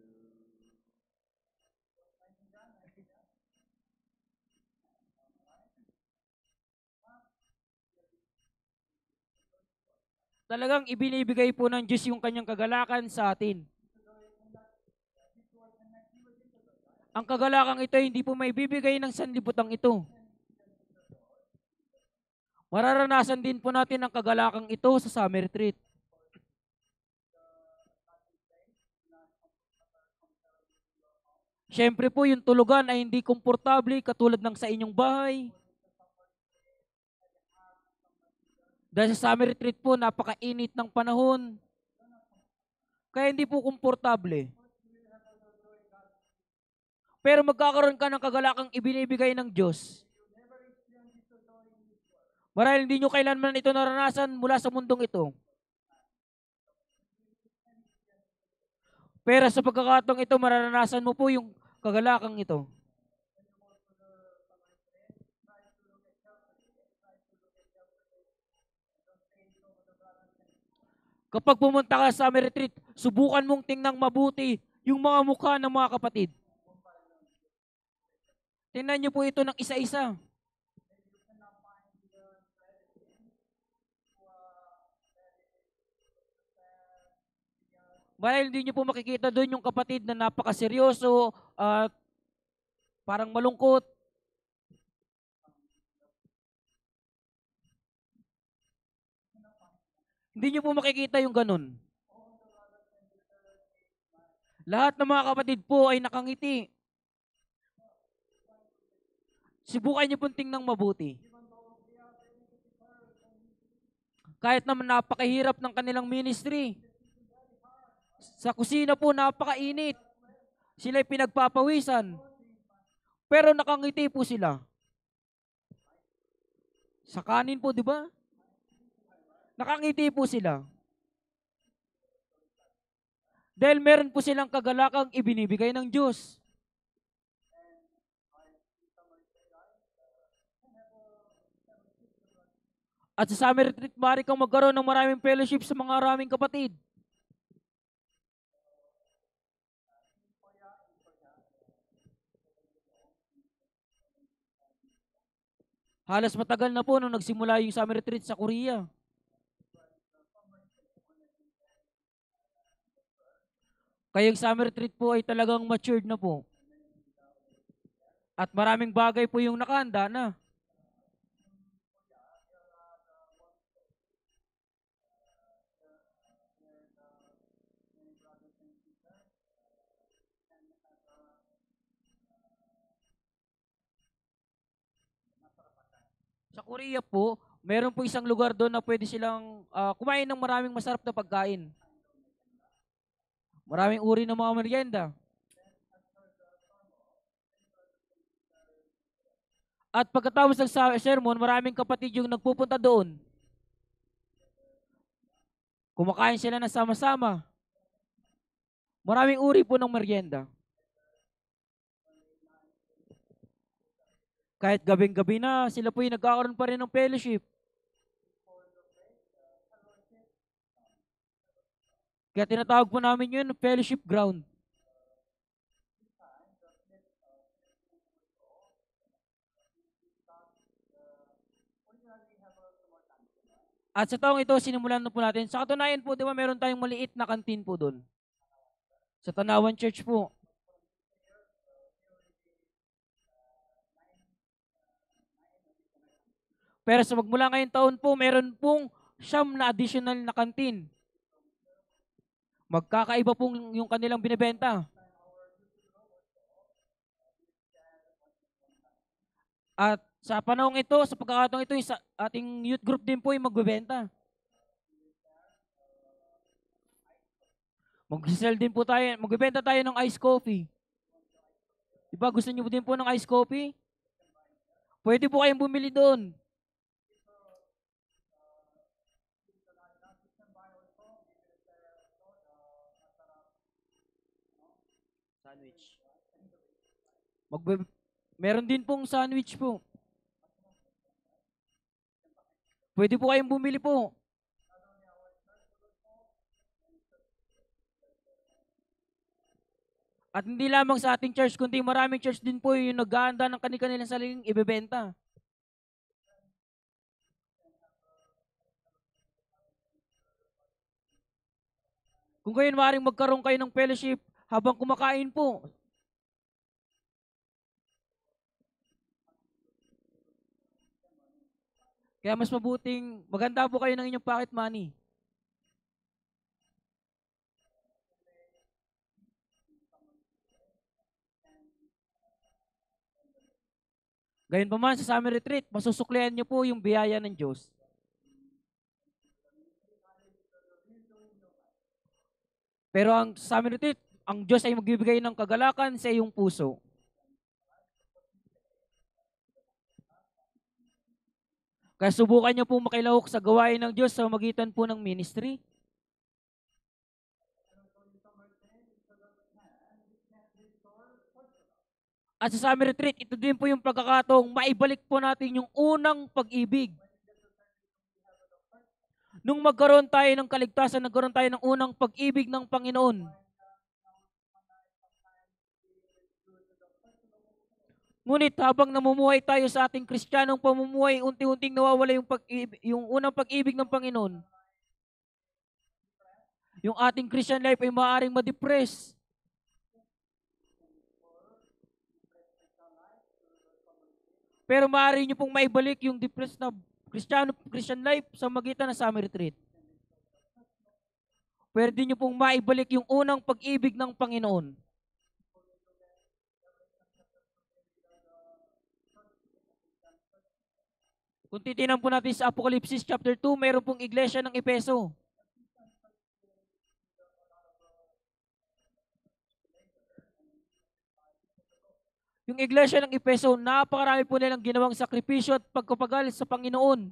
Talagang ibinibigay po ng Diyos yung kanyang kagalakan sa atin. Ang kagalakang ito hindi po may bibigay ng sanlibutan ito. Mararanasan din po natin ang kagalakang ito sa summer retreat. Siyempre po yung tulugan ay hindi komportable katulad ng sa inyong bahay. Dahil sa summer retreat po, napakainit ng panahon. Kaya hindi po komportable. Pero magkakaroon ka ng kagalakang ibinibigay ng Diyos. Marahil hindi nyo kailanman ito naranasan mula sa mundong ito. Pero sa pagkakataong ito, mararanasan mo po yung kagalakang ito. Kapag pumunta ka sa summer retreat, subukan mong tingnan mabuti yung mga mukha ng mga kapatid. Tingnan niyo po ito ng isa-isa. Marahil hindi niyo po makikita doon yung kapatid na napakaseryoso at parang malungkot. Hindi niyo po makikita yung ganun. Lahat ng mga kapatid po ay nakangiti. Subukan niyo pong tingnan mabuti. Kahit naman napakahirap ng kanilang ministry. Sa kusina po napakainit. Sila'y pinagpapawisan. Pero nakangiti po sila. Sa kanin po, di ba? Nakangiti po sila. Dahil meron po silang kagalakang ibinibigay ng Diyos. At sa summer retreat, maaari kang magkaroon ng maraming fellowship sa mga maraming kapatid. Halos matagal na po nung nagsimula yung summer retreat sa Korea. Kaya yung summer retreat po ay talagang matured na po. At maraming bagay po yung nakahanda na. Sa Korea po, meron po isang lugar doon na pwede silang kumain ng maraming masarap na pagkain. Maraming uri ng mga merienda. At pagkatapos ng sermon, maraming kapatid yung nagpupunta doon. Kumakain sila na sama-sama. Maraming uri po ng merienda. Kahit gabing-gabi na, sila po yung nagkakaroon pa rin ng fellowship. Kaya tinatawag po namin yun, fellowship ground. At sa taong ito, sinimulan na po natin. Sa katunayan po, di ba, meron tayong maliit na kantin po doon. Sa Tanawan Church po. Pero sa magmula ngayong taon po, meron pong 9 na additional na kantin. Magkakaiba pong yung kanilang binibenta. At sa panahong ito, sa pagkakataong ito, sa ating youth group din po yung magbebenta. Mag-sell din po tayo, magbebenta tayo ng iced coffee. Diba gusto niyo din po ng iced coffee? Pwede po kayong bumili doon. Sandwich. Meron din pong sandwich po. Pwede po kayong bumili po. At hindi lamang sa ating church, kundi maraming church din po yung nag-aanda ng kanilang sariling ibebenta. Kung kayo maaaring magkaroon kayo ng fellowship habang kumakain po. Kaya mas mabuting maganda po kayo ng inyong pocket money. Gayon pa man sa summer retreat, masusuklian niyo po yung biyaya ng Diyos. Pero ang summer retreat, ang Diyos ay magbibigay ng kagalakan sa iyong puso. Kaya subukan niyo po makilahok sa gawain ng Diyos sa magitan po ng ministry. At sa summer retreat, ito din po yung pagkakataong maibalik po natin yung unang pag-ibig. Nung magkaroon tayo ng kaligtasan, nagkaroon tayo ng unang pag-ibig ng Panginoon. Ngunit habang namumuhay tayo sa ating Kristiyanong pamumuhay, unti-unting nawawala yung unang pag-ibig ng Panginoon. Yung ating Christian life ay maaaring ma-depress. Pero maaari nyo pong maibalik yung depressed na Christian life sa magitan ng summer retreat. Pwede nyo pong maibalik yung unang pag-ibig ng Panginoon. Kung titinan po natin sa Apocalypse chapter 2, mayroon pong iglesia ng Efeso. Yung iglesia ng Efeso, napakarami po nilang ginawang sakripisyo at pagkapagal sa Panginoon.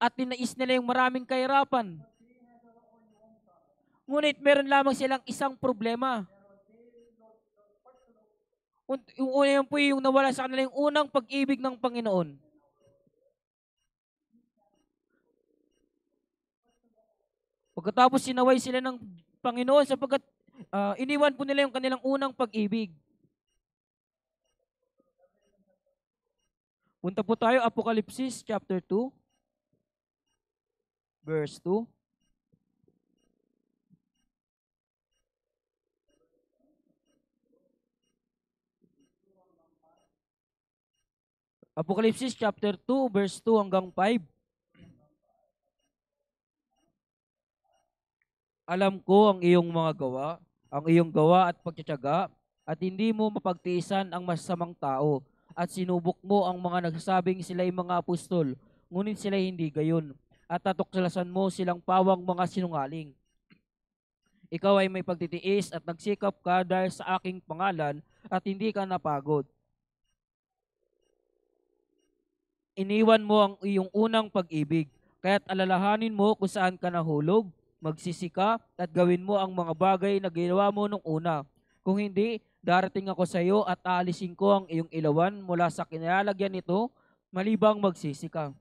At tinais nila yung maraming kahirapan. Ngunit meron lamang silang isang problema. Yung una yan po yung nawala sa kanila yung unang pag-ibig ng Panginoon. Pagkatapos sinaway sila ng Panginoon sapagkat iniwan po nila yung kanilang unang pag-ibig. Punta po tayo, Apocalypse chapter 2, verse 2. Apocalypse chapter 2, verse 2 hanggang 5. Alam ko ang iyong mga gawa, ang iyong gawa at pagtsatsaga, at hindi mo mapagtiisan ang masamang tao, at sinubok mo ang mga nagsasabing sila ay mga apostol, ngunit sila hindi gayon, at tatuklasan mo silang pawang mga sinungaling. Ikaw ay may pagtitiis at nagsikap ka dahil sa aking pangalan at hindi ka napagod. Iniwan mo ang iyong unang pag-ibig, kaya't alalahanin mo kung saan ka nahulog, magsisika at gawin mo ang mga bagay na ginawa mo nung una. Kung hindi, darating ako sa iyo at aalisin ko ang iyong ilawan mula sa kinalalagyan nito, malibang magsisika.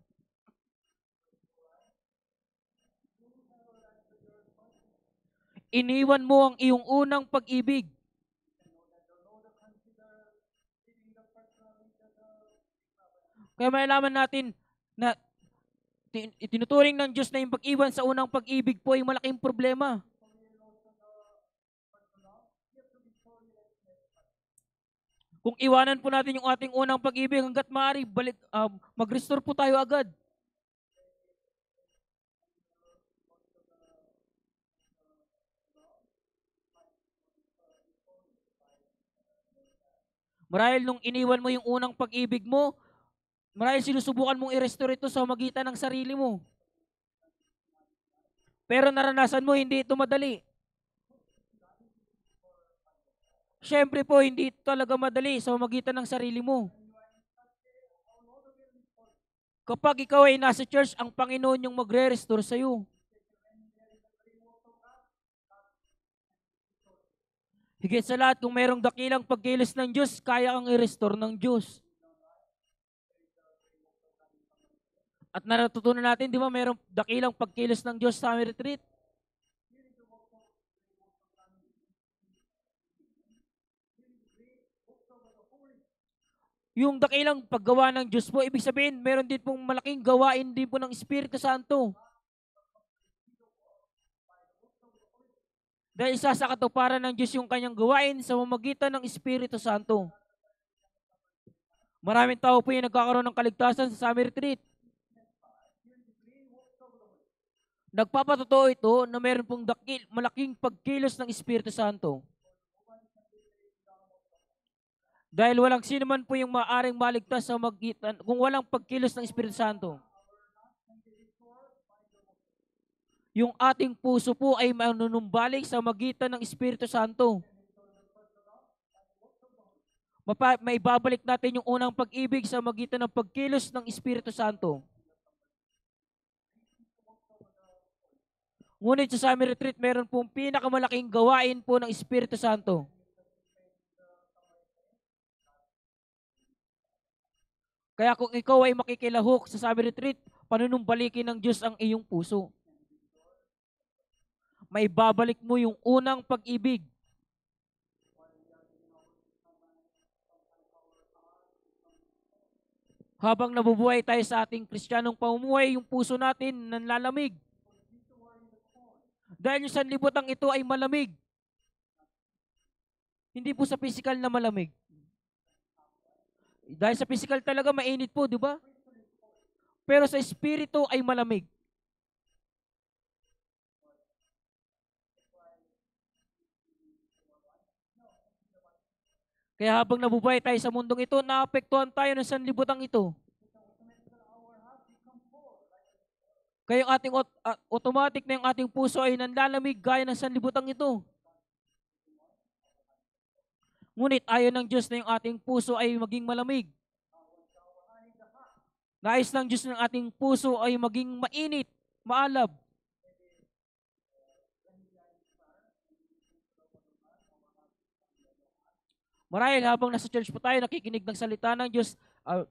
Iniwan mo ang iyong unang pag-ibig. Kaya malalaman natin na itinuturing ng Diyos na yung pag-iwan sa unang pag-ibig po ay malaking problema. Kung iwanan po natin yung ating unang pag-ibig hanggat maaari, mag-restore po tayo agad. Marahil nung iniwan mo yung unang pag-ibig mo, marahil sinusubukan mong i-restore ito sa magitan ng sarili mo. Pero naranasan mo, hindi ito madali. Siyempre po, hindi ito talaga madali sa magitan ng sarili mo. Kapag ikaw ay nasa church, ang Panginoon yung magre-restore sa iyo. Higit sa lahat, kung mayroong dakilang pagkilos ng Diyos, kaya kang i-restore ng Diyos. At natutunan natin, di ba, mayroong dakilang pagkilos ng Diyos sa aming retreat. Yung dakilang paggawa ng Diyos po, ibig sabihin, meron din pong malaking gawain din po ng Espiritu Santo. Dahil isa sa katuparan ng Diyos yung kanyang gawain sa pamamagitan ng Espiritu Santo. Maraming tao po yung nagkakaroon ng kaligtasan sa summer retreat. Nagpapatotoo ito na meron pong malaking pagkilos ng Espiritu Santo. Dahil walang sino man po yung maaring maligtas sa magitan kung walang pagkilos ng Espiritu Santo. Yung ating puso po ay manunumbalik sa magitan ng Espiritu Santo. Maibabalik natin yung unang pag-ibig sa magitan ng pagkilos ng Espiritu Santo. Ngunit sa summer retreat, meron pong pinakamalaking gawain po ng Espiritu Santo. Kaya kung ikaw ay makikilahok sa summer retreat, panunumbalikin ng Diyos ang iyong puso. Maibabalik mo yung unang pag-ibig. Habang nabubuhay tayo sa ating Kristiyanong pamumuhay, yung puso natin nanlalamig. Dahil yung sanlibutan ito ay malamig. Hindi po sa physical na malamig. Dahil sa physical talaga mainit po, di ba? Pero sa espiritu ay malamig. Kaya habang nabubuhay tayo sa mundong ito, naapektuhan tayo ng sanlibutan ito. Kaya yung ating automatic na yung ating puso ay nanlalamig gaya ng sanlibutan ito. Ngunit ayaw ng Diyos na yung ating puso ay maging malamig. Nais ng Diyos ng ating puso ay maging mainit, maalab. Marahil habang nasa church po tayo, nakikinig ng salita ng Diyos,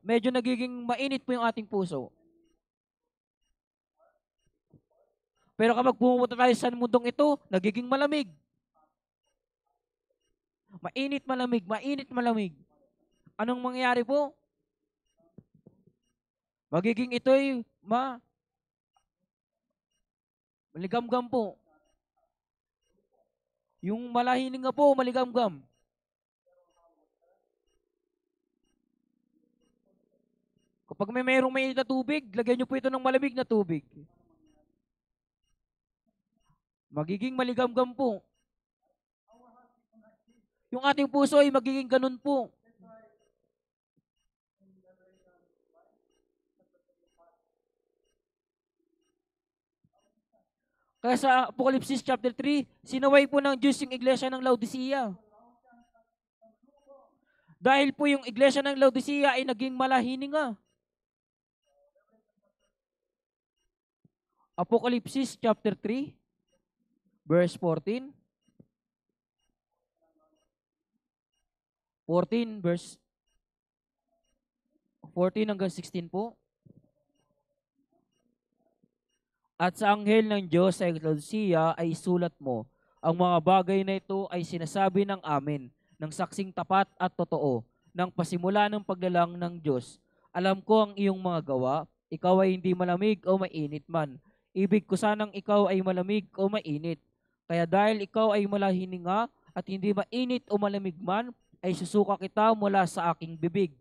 medyo nagiging mainit po yung ating puso. Pero kapag pumunta tayo sa mundong ito, nagiging malamig. Mainit, malamig, mainit, malamig. Anong mangyayari po? Magiging ito'y maligamgam po. Yung malahining nga po, maligamgam. Kapag mayroong mainit na tubig, lagyan nyo po ito ng malamig na tubig. Magiging maligamgam po. Yung ating puso ay magiging ganun po. Kaya sa Apocalypse chapter 3, sinaway po ng Diyos yung iglesia ng Laodicea. Dahil po yung iglesia ng Laodicea ay naging malahininga. Apocalypse chapter 3, verse 14. 14 verse 14 hanggang 16 po. At sa anghel ng Diyos sa Laodicea ay sulat mo, ang mga bagay na ito ay sinasabi ng amin, ng saksing tapat at totoo, ng pasimula ng paglalang ng Diyos. Alam ko ang iyong mga gawa, ikaw ay hindi malamig o mainit man. Ibig ko sanang ikaw ay malamig o mainit. Kaya dahil ikaw ay malahininga at hindi mainit o malamig man, ay susuka kita mula sa aking bibig.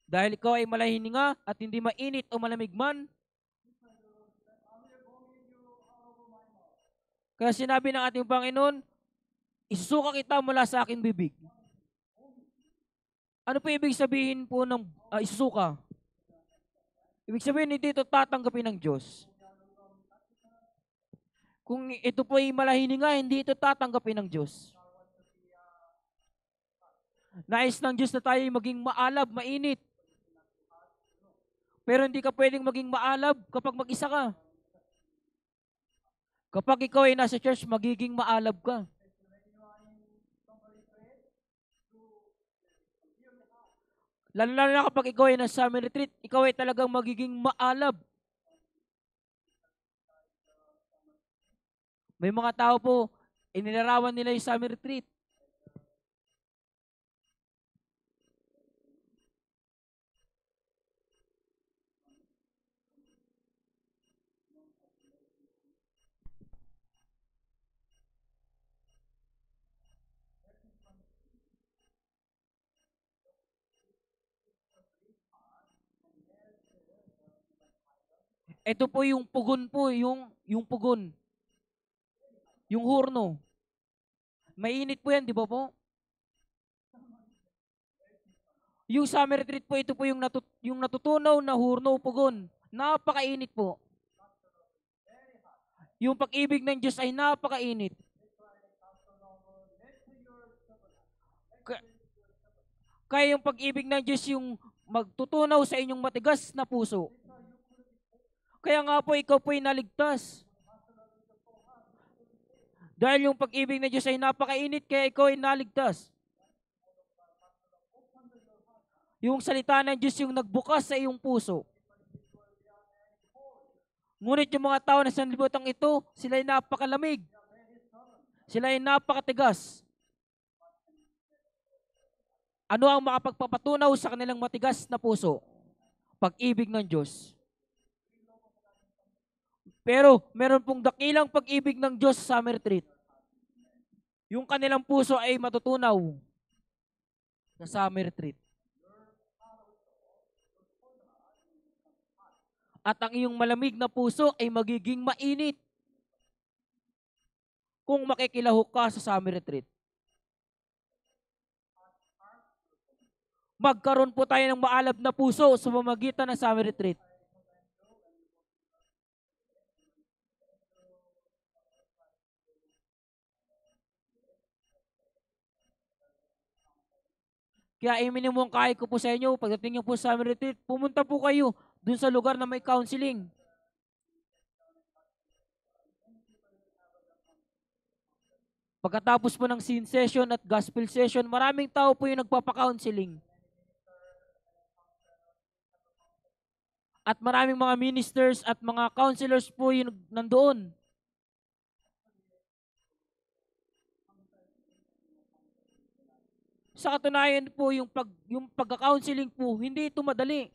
Dahil ikaw ay malahininga at hindi mainit o malamig man, kaya sinabi ng ating Panginoon, isusuka kita mula sa aking bibig. Ano po ibig sabihin po ng isusuka? Ibig sabihin, hindi ito tatanggapin ng Diyos. Kung ito po ay malahininga, hindi ito tatanggapin ng Diyos. Nais ng Diyos na tayo maging maalab, mainit. Pero hindi ka pwedeng maging maalab kapag mag-isa ka. Kapag ikaw ay nasa church, magiging maalab ka. Lalo na kapag ikaw ay nasa summer retreat, ikaw ay talagang magiging maalab. May mga tao po, inilarawan nila yung summer retreat. Ito po yung pugon po, yung pugon, yung hurno. Mainit po yan, di ba po? Yung summer retreat po, ito po yung natutunaw na hurno o pugon. Napakainit po. Yung pag-ibig ng Diyos ay napakainit. Ka- Kaya yung pag-ibig ng Diyos yung magtutunaw sa inyong matigas na puso. Kaya nga po ikaw po ay naligtas. Dahil yung pag-ibig ng Diyos ay napakainit, kaya ikaw ay naligtas. Yung salita ng Diyos yung nagbukas sa iyong puso. Ngunit yung mga tao na sa sanlibutan ito, sila ay napakalamig. Sila ay napakatigas. Ano ang makapagpapatunaw sa kanilang matigas na puso? Pag-ibig ng Diyos. Pero meron pong dakilang pag-ibig ng Diyos sa summer retreat. Yung kanilang puso ay matutunaw sa summer retreat. At ang iyong malamig na puso ay magiging mainit kung makikilahok ka sa summer retreat. Magkaroon po tayo ng maalab na puso sa pamamagitan ng summer retreat. Kaya iminimum kahit ko po sa inyo, pagdating niyo po sa summer retreat, pumunta po kayo dun sa lugar na may counseling. Pagkatapos po ng scene session at gospel session, maraming tao po yung nagpapa-counseling. At maraming mga ministers at mga counselors po yung nandoon. Sa katunayan po, yung pagka-counseling po, hindi ito madali.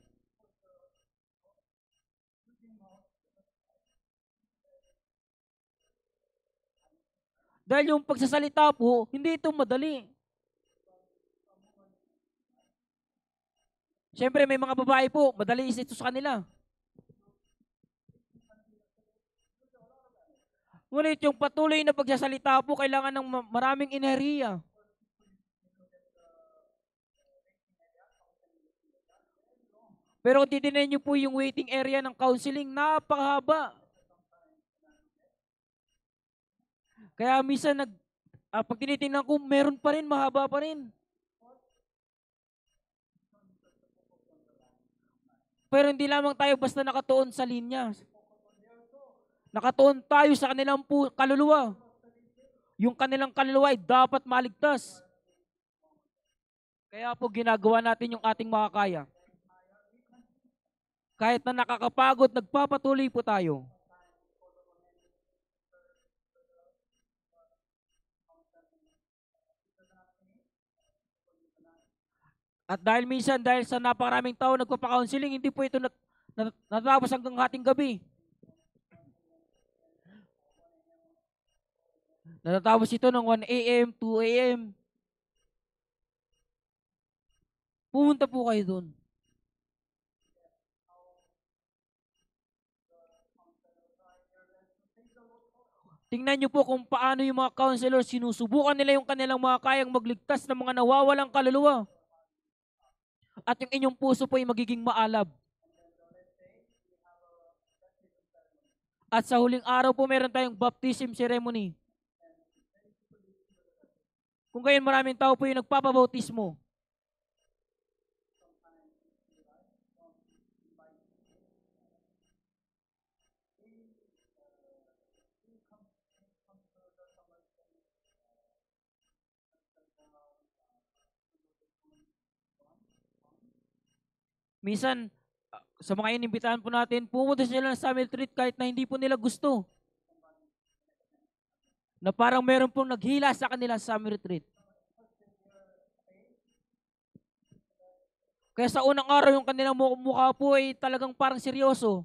Dahil yung pagsasalita po, hindi ito madali. Siyempre, may mga babae po, madali ito sa kanila. Ngunit yung patuloy na pagsasalita po, kailangan ng maraming enerhiya. Pero kung titignan niyo po yung waiting area ng counseling, napakahaba. Kaya minsan pag tinitingnan ko, meron pa rin, mahaba pa rin. Pero hindi lamang tayo basta nakatuon sa linya. Nakatuon tayo sa kanilang kaluluwa. Yung kanilang kaluluwa ay dapat maligtas. Kaya po ginagawa natin yung ating makakaya. Kahit na nakakapagod, nagpapatuloy po tayo. At dahil minsan, dahil sa napakaraming tao nagpapa-counseling, hindi po ito natapos hanggang hating gabi. Natatapos ito ng 1 a.m., 2 a.m. Pumunta po kayo doon. Tingnan nyo po kung paano yung mga counselors sinusubukan nila yung kanilang mga kayang magligtas ng mga nawawalang kaluluwa. At yung inyong puso po ay magiging maalab. At sa huling araw po meron tayong baptism ceremony. Kung gayon maraming tao po yung nagpapabautismo. Minsan, sa mga inimbitahan po natin, pumunta sila sa summer retreat kahit na hindi po nila gusto. Na parang meron pong naghila sa kanila sa summer retreat. Kaya sa unang araw, yung kanilang mukha po ay talagang parang seryoso.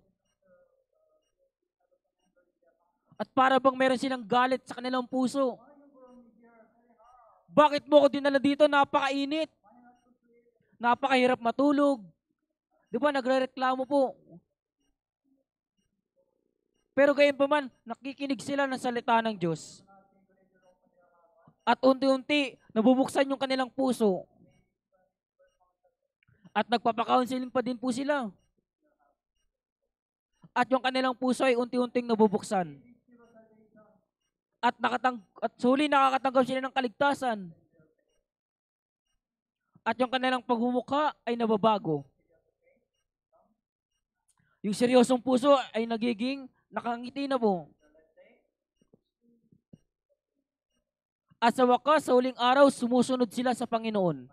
At para bang meron silang galit sa kanilang puso. Bakit mo ko dinala dito? Napakainit. Napakahirap matulog. Di ba, nagre-reklamo po. Pero gayon pa man, nakikinig sila ng salita ng Diyos. At unti-unti, nabubuksan yung kanilang puso. At nagpapa-counseling pa din po sila. At yung kanilang puso ay unti-unting nabubuksan. At huli nakakatanggap sila ng kaligtasan. At yung kanilang pagmumukha ay nababago. Yung seryosong puso ay nagiging nakangiti na po. At sa wakas, sa huling araw, sumusunod sila sa Panginoon.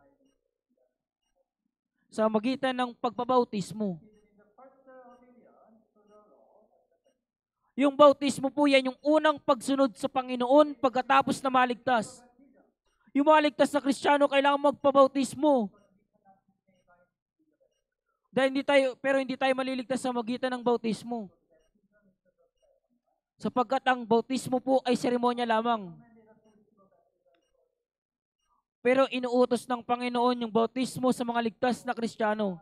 Sa magitan ng pagpabautismo. Yung bautismo po yan, yung unang pagsunod sa Panginoon pagkatapos na maligtas. Yung maligtas na Kristiyano, kailangan magpabautismo. Pero hindi tayo maliligtas sa magitan ng bautismo. Sapagkat ang bautismo po ay seremonya lamang. Pero inuutos ng Panginoon yung bautismo sa mga ligtas na Kristiyano.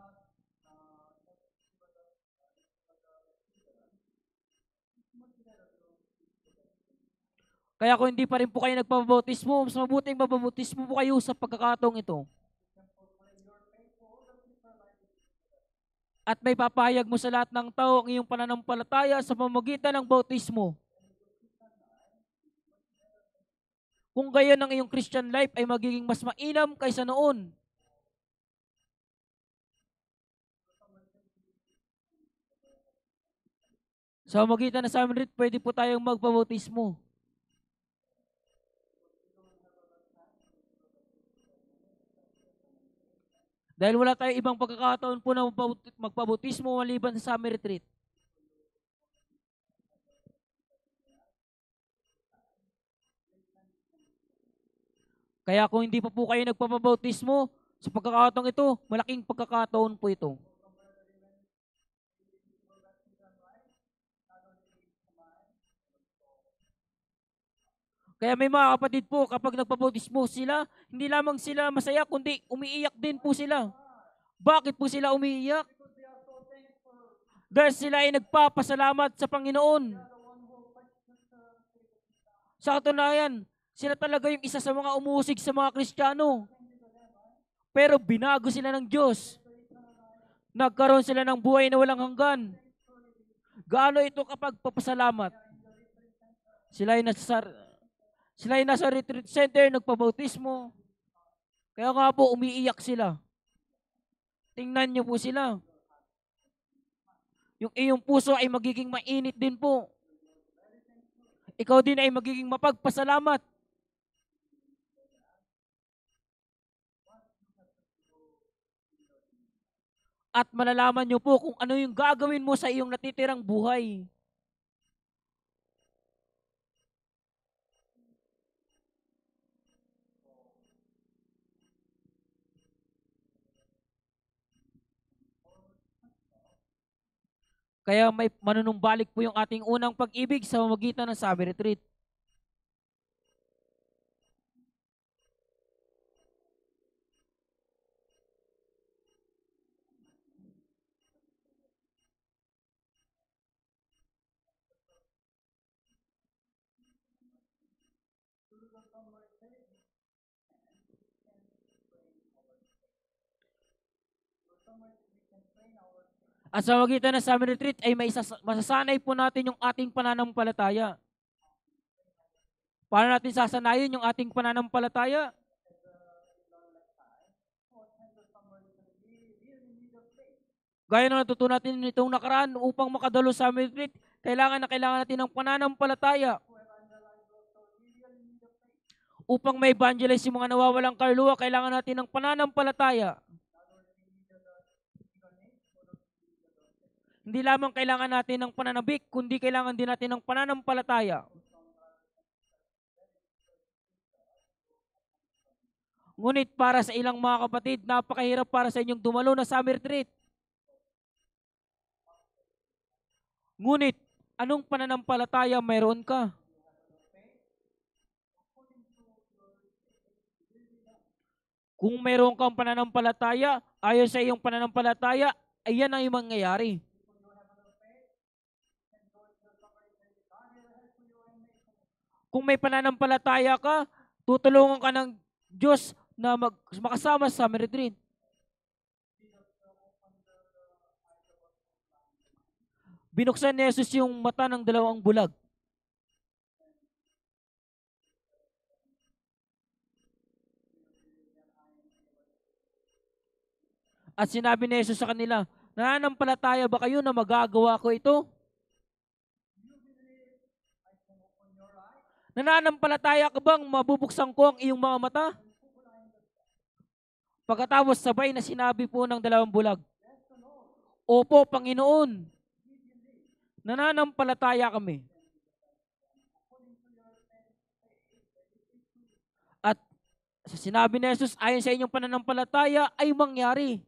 Kaya kung hindi pa rin po kayo nagpapabautismo, mas mabuting mababautismo po kayo sa pagkakataong ito. At may papahayag mo sa lahat ng tao ang iyong pananampalataya sa pamamagitan ng bautismo. Kung gayon ang iyong Christian life ay magiging mas mainam kaysa noon. Sa pamamagitan ng Summit Retreat, pwede po tayong magpabautismo. Dahil wala tayong ibang pagkakataon po na magpabautismo maliban sa Summit Retreat. Kaya kung hindi pa po kayo nagpapabautismo, sa pagkakataong ito, malaking pagkakataon po ito. Kaya may mga kapatid po, kapag nagpabautismo sila, hindi lamang sila masaya, kundi umiiyak din po sila. Bakit po sila umiiyak? Dahil sila ay nagpapasalamat sa Panginoon. Sa katunayan, sila talaga yung isa sa mga umuusig sa mga Kristiyano. Pero binago sila ng Diyos. Nagkaroon sila ng buhay na walang hanggan. Gaano ito kapag papasalamat? Sila ay nasa retreat center, nagpabautismo. Kaya nga po, umiiyak sila. Tingnan niyo po sila. Yung iyong puso ay magiging mainit din po. Ikaw din ay magiging mapagpasalamat. At malalaman niyo po kung ano yung gagawin mo sa iyong natitirang buhay. Kaya may manunumbalik po yung ating unang pag-ibig sa pamamagitan ng Summit Retreat. At sa pamamagitan ng Summit Retreat ay masasanay po natin yung ating pananampalataya. Paano natin sasanayin yung ating pananampalataya? Gaya ng natutunan natin nitong nakaraan, upang makadalo sa Summit Retreat, kailangan natin ng pananampalataya. Upang may evangelize yung mga nawawalang kaluluwa, kailangan natin ng pananampalataya. Hindi lamang kailangan natin ng pananabik, kundi kailangan din natin ng pananampalataya. Ngunit para sa ilang mga kapatid, napakahirap para sa inyong dumalo na Summit Retreat. Ngunit, anong pananampalataya mayroon ka? Kung mayroon kang pananampalataya, ayon sa iyong pananampalataya, ayan ang mangyayari. Kung may pananampalataya ka, tutulungan ka ng Diyos na makasama sa summer retreat. Binuksan ni Jesus yung mata ng dalawang bulag. At sinabi ni Jesus sa kanila, nananampalataya ba kayo na magagawa ko ito? Nananampalataya ka bang mabubuksan ko ang iyong mga mata? Pagkatapos sabay na sinabi po ng dalawang bulag, Opo, Panginoon. Nananampalataya kami. At sa sinabi ni Jesus, ayon sa inyong pananampalataya ay mangyari.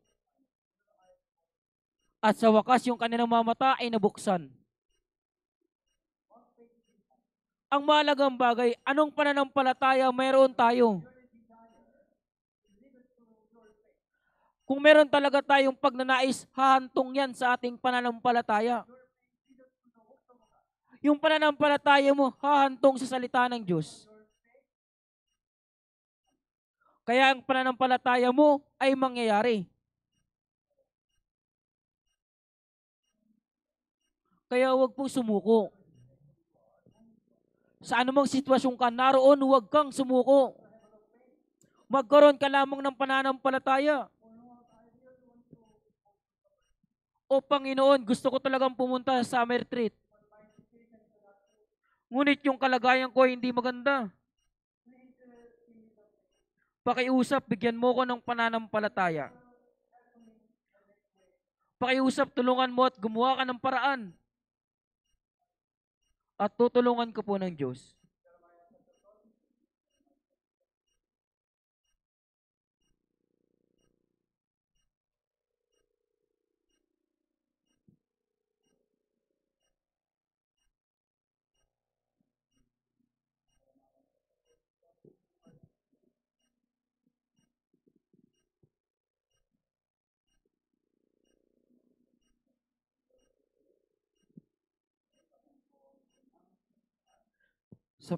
At sa wakas, yung kanilang mga mata ay nabuksan. Ang mahalagang bagay, anong pananampalataya mayroon tayo? Kung meron talaga tayong pagnanais, hahantong yan sa ating pananampalataya. Yung pananampalataya mo, hahantong sa salita ng Diyos. Kaya ang pananampalataya mo ay mangyayari. Kaya huwag pong sumuko. Sa anumang sitwasyon ka naroon, huwag kang sumuko. Magkaroon ka lamang ng pananampalataya. O Panginoon, gusto ko talagang pumunta sa summer retreat. Ngunit yung kalagayan ko hindi maganda. Pakiusap, bigyan mo ko ng pananampalataya. Pakiusap, tulungan mo at gumawa ka ng paraan. At tutulungan ko po ng Diyos.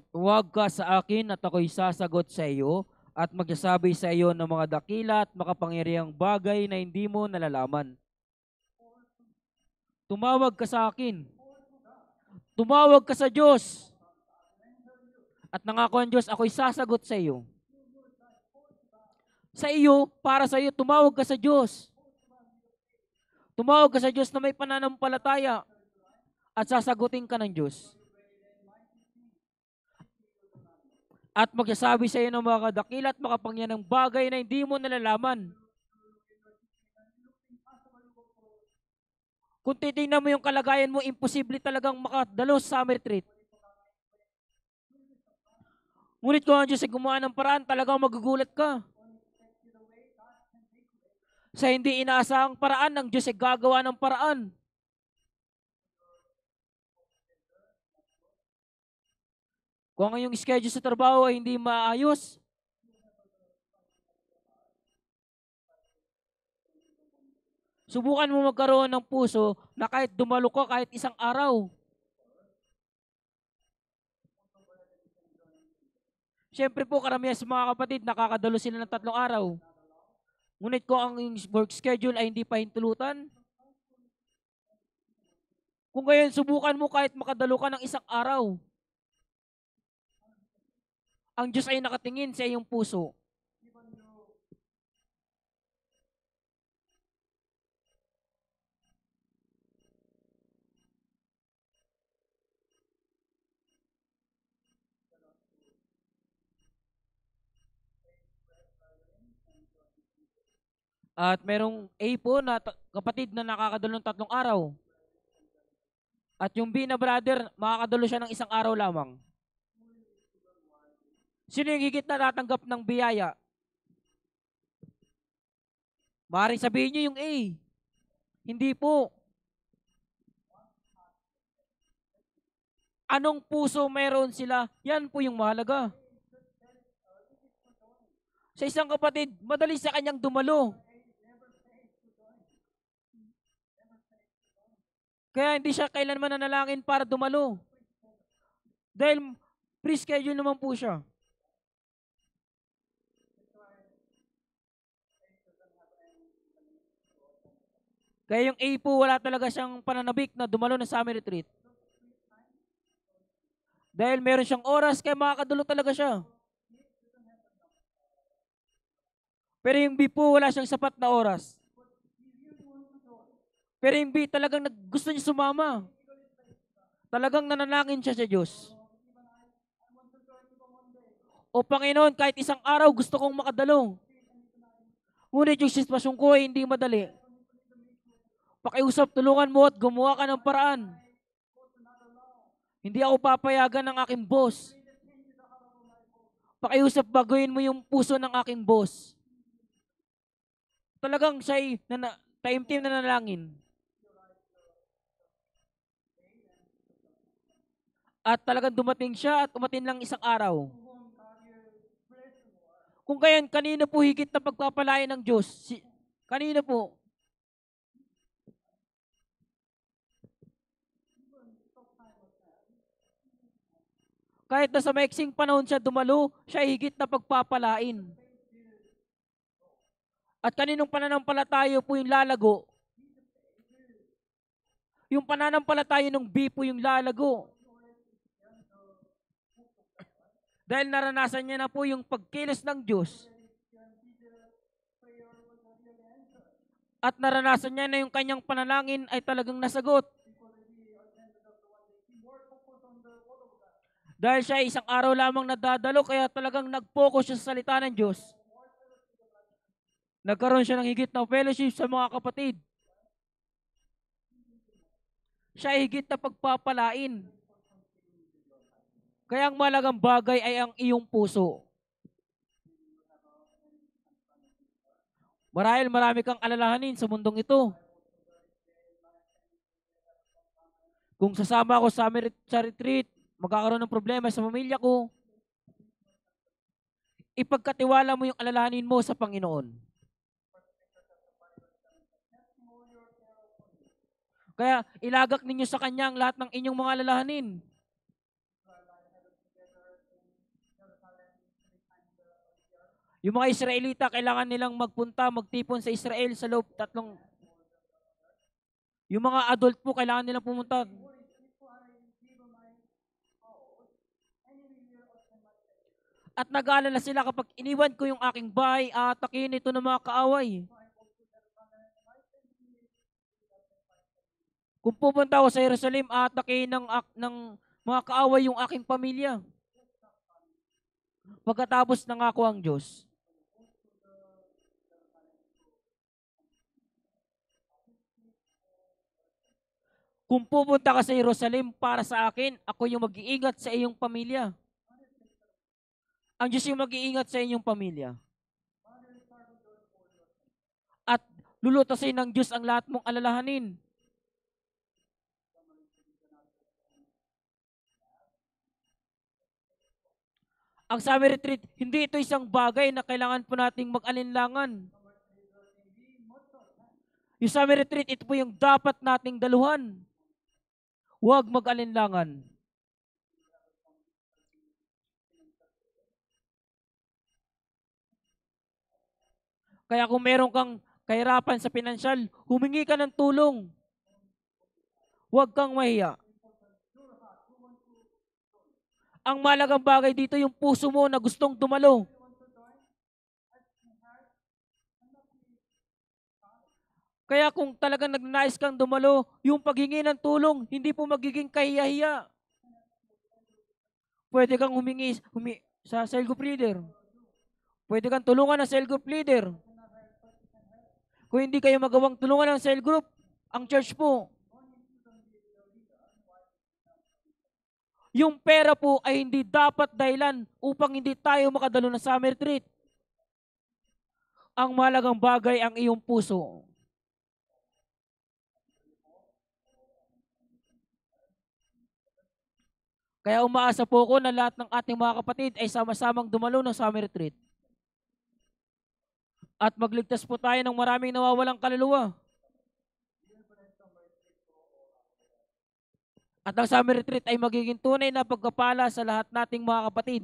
Huwag ka sa akin at ako'y sasagot sa iyo at magsasabi sa iyo ng mga dakila at makapangyarihang bagay na hindi mo nalalaman. Tumawag ka sa akin. Tumawag ka sa Diyos. At nangako ang Diyos, ako'y sasagot sa iyo. Sa iyo, para sa iyo, tumawag ka sa Diyos. Tumawag ka sa Diyos na may pananampalataya at sasagutin ka ng Diyos. At magsasabi sa iyo ng mga dakila at makapangyarihang bagay na hindi mo nalalaman. Kung titingnan mo yung kalagayan mo, imposible talagang makadalo sa summer retreat. Ngunit kung ang Diyos ay gumawa ng paraan, talagang magugulat ka. Sa hindi inaasahang paraan, ang Diyos ay gagawa ng paraan. Kung ang iyong schedule sa trabaho ay hindi maayos, subukan mo magkaroon ng puso na kahit dumalo ka kahit isang araw. Siyempre po, karamihan sa mga kapatid, nakakadalo sila ng 3 araw. Ngunit kung ang work schedule ay hindi pa hintulutan, kung ngayon subukan mo kahit makadalo ka ng 1 araw, ang Diyos ay nakatingin sa iyong puso. At merong A po na kapatid na nakakadalo ng 3 araw. At yung B na brother, makakadalo siya ng 1 araw lamang. Sino yung higit na tatanggap ng biyaya? Maaaring sabihin niyo yung A. Hindi po. Anong puso meron sila? Yan po yung mahalaga. Sa isang kapatid, madali sa kanyang dumalo. Kaya hindi siya kailanman nanalangin para dumalo. Dahil Pre-schedule naman po siya. Kaya yung A po, wala talaga siyang pananabik na dumalo na summer retreat. Dahil meron siyang oras, kaya makakadulo talaga siya. Pero yung B po, wala siyang sapat na oras. Pero yung B, talagang gusto niya sumama. Talagang nananangin siya sa Diyos. O Panginoon, kahit isang araw gusto kong makadalo. Ngunit yung sitwasyon ko ay hindi madali. Pakiusap, tulungan mo at gumawa ka ng paraan. Hindi ako papayagan ng aking boss. Pakiusap, baguhin mo yung puso ng aking boss. Talagang siya'y taimtim na nanalangin. At talagang dumating siya at umatin lang isang araw. Kung gayon, kanino po higit na pagpapalain ng Diyos? Kanino po? Kahit na sa maiksing panahon siya dumalo, siya higit na pagpapalain. At kaninong pananampalataya po yung lalago? Yung pananampalataya ng B po yung lalago. Dahil naranasan niya na po yung pagkilos ng Diyos. At naranasan niya na yung kanyang panalangin ay talagang nasagot. Dahil siya ay isang araw lamang nadadalo, kaya talagang nag-focus siya sa salita ng Diyos. Nagkaroon siya ng higit na fellowship sa mga kapatid. Siya ay higit na pagpapalain. Kaya ang malagang bagay ay ang iyong puso. Marami kang alalahanin sa mundong ito. Kung sasama ako sa retreat, magkakaroon ng problema sa pamilya ko. Ipagkatiwala mo yung alalahanin mo sa Panginoon. Kaya ilagak ninyo sa Kanya ang lahat ng inyong mga alalahanin. Yung mga Israelita, kailangan nilang magtipon sa Israel sa loob Yung mga adult po, kailangan nilang pumunta. At nag-aalala sila kapag iniwan ko yung aking bahay, atakin ito ng mga kaaway. Kung pupunta ako sa Jerusalem, atakin ng mga kaaway yung aking pamilya. Pagkatapos nangako ang Diyos. Kung pupunta ka sa Jerusalem para sa akin, ako yung mag-iingat sa iyong pamilya. Ang Diyos yung mag-iingat sa inyong pamilya. At lulutasin ng Diyos ang lahat mong alalahanin. Ang summer retreat, hindi ito isang bagay na kailangan po nating mag-alinlangan. Yung summer retreat, ito po yung dapat nating daluhan. Huwag mag-alinlangan. Kaya kung meron kang kahirapan sa pinansyal, humingi ka ng tulong. Huwag kang mahiya. Ang malagang bagay dito, yung puso mo na gustong dumalo. Kaya kung talagang nagnanais kang dumalo, yung paghingi ng tulong, hindi po magiging kahiya-hiya. Pwede kang humingi sa cell group leader. Pwede kang tulungan ng cell group leader. Kung hindi kayo magawang tulungan ng cell group, ang church po, yung pera po ay hindi dapat dahilan upang hindi tayo makadalo ng summer retreat. Ang mahalagang bagay ang iyong puso. Kaya umaasa po ko na lahat ng ating mga kapatid ay sama-samang dumalo ng summer retreat. At magligtas po tayo ng maraming nawawalang kaluluwa. At ang summer retreat ay magiging tunay na pagpapala sa lahat nating mga kapatid.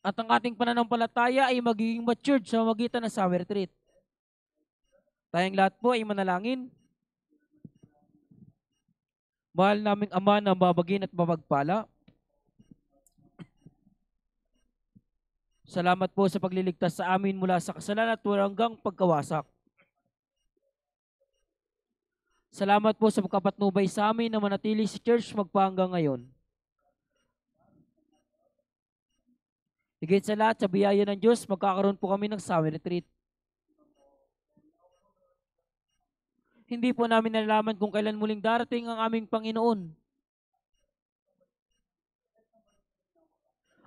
At ang ating pananampalataya ay magiging matured sa magitan ng summer retreat. Tayong lahat po ay manalangin. Mahal naming Ama na mabagin at mapagpala. Salamat po sa pagliligtas sa amin mula sa kasalanan at hanggang pagkawasak. Salamat po sa pagkapatnubay sa amin na manatili si church magpahanggang ngayon. Higit sa lahat, sa biyaya ng Diyos, magkakaroon po kami ng summer retreat. Hindi po namin nalalaman kung kailan muling darating ang aming Panginoon.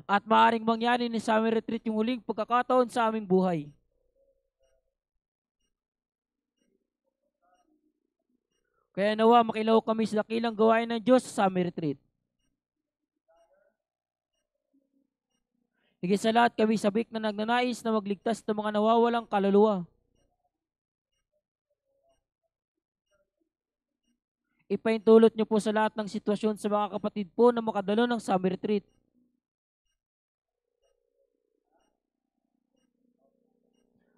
At maaaring mangyari ni summer retreat yung huling pagkakataon sa aming buhay. Kaya nawa makilaw kami sa dakilang gawain ng Diyos sa summer retreat. Higit sa lahat, kami sabik na nagnanais na magligtas ng mga nawawalang kaluluwa. Ipaintulot niyo po sa lahat ng sitwasyon sa mga kapatid po na makadalo ng summer retreat.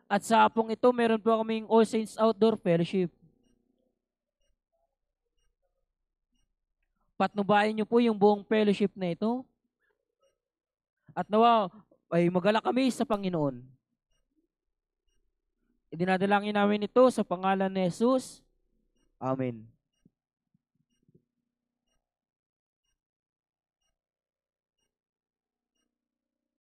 At sa hapong ito, meron po kaming All Saints Outdoor Fellowship. Patnubayan niyo po yung buong fellowship na ito. At nawa, ay magala kami sa Panginoon. Idinadalangin namin ito sa pangalan ni Jesus. Amen.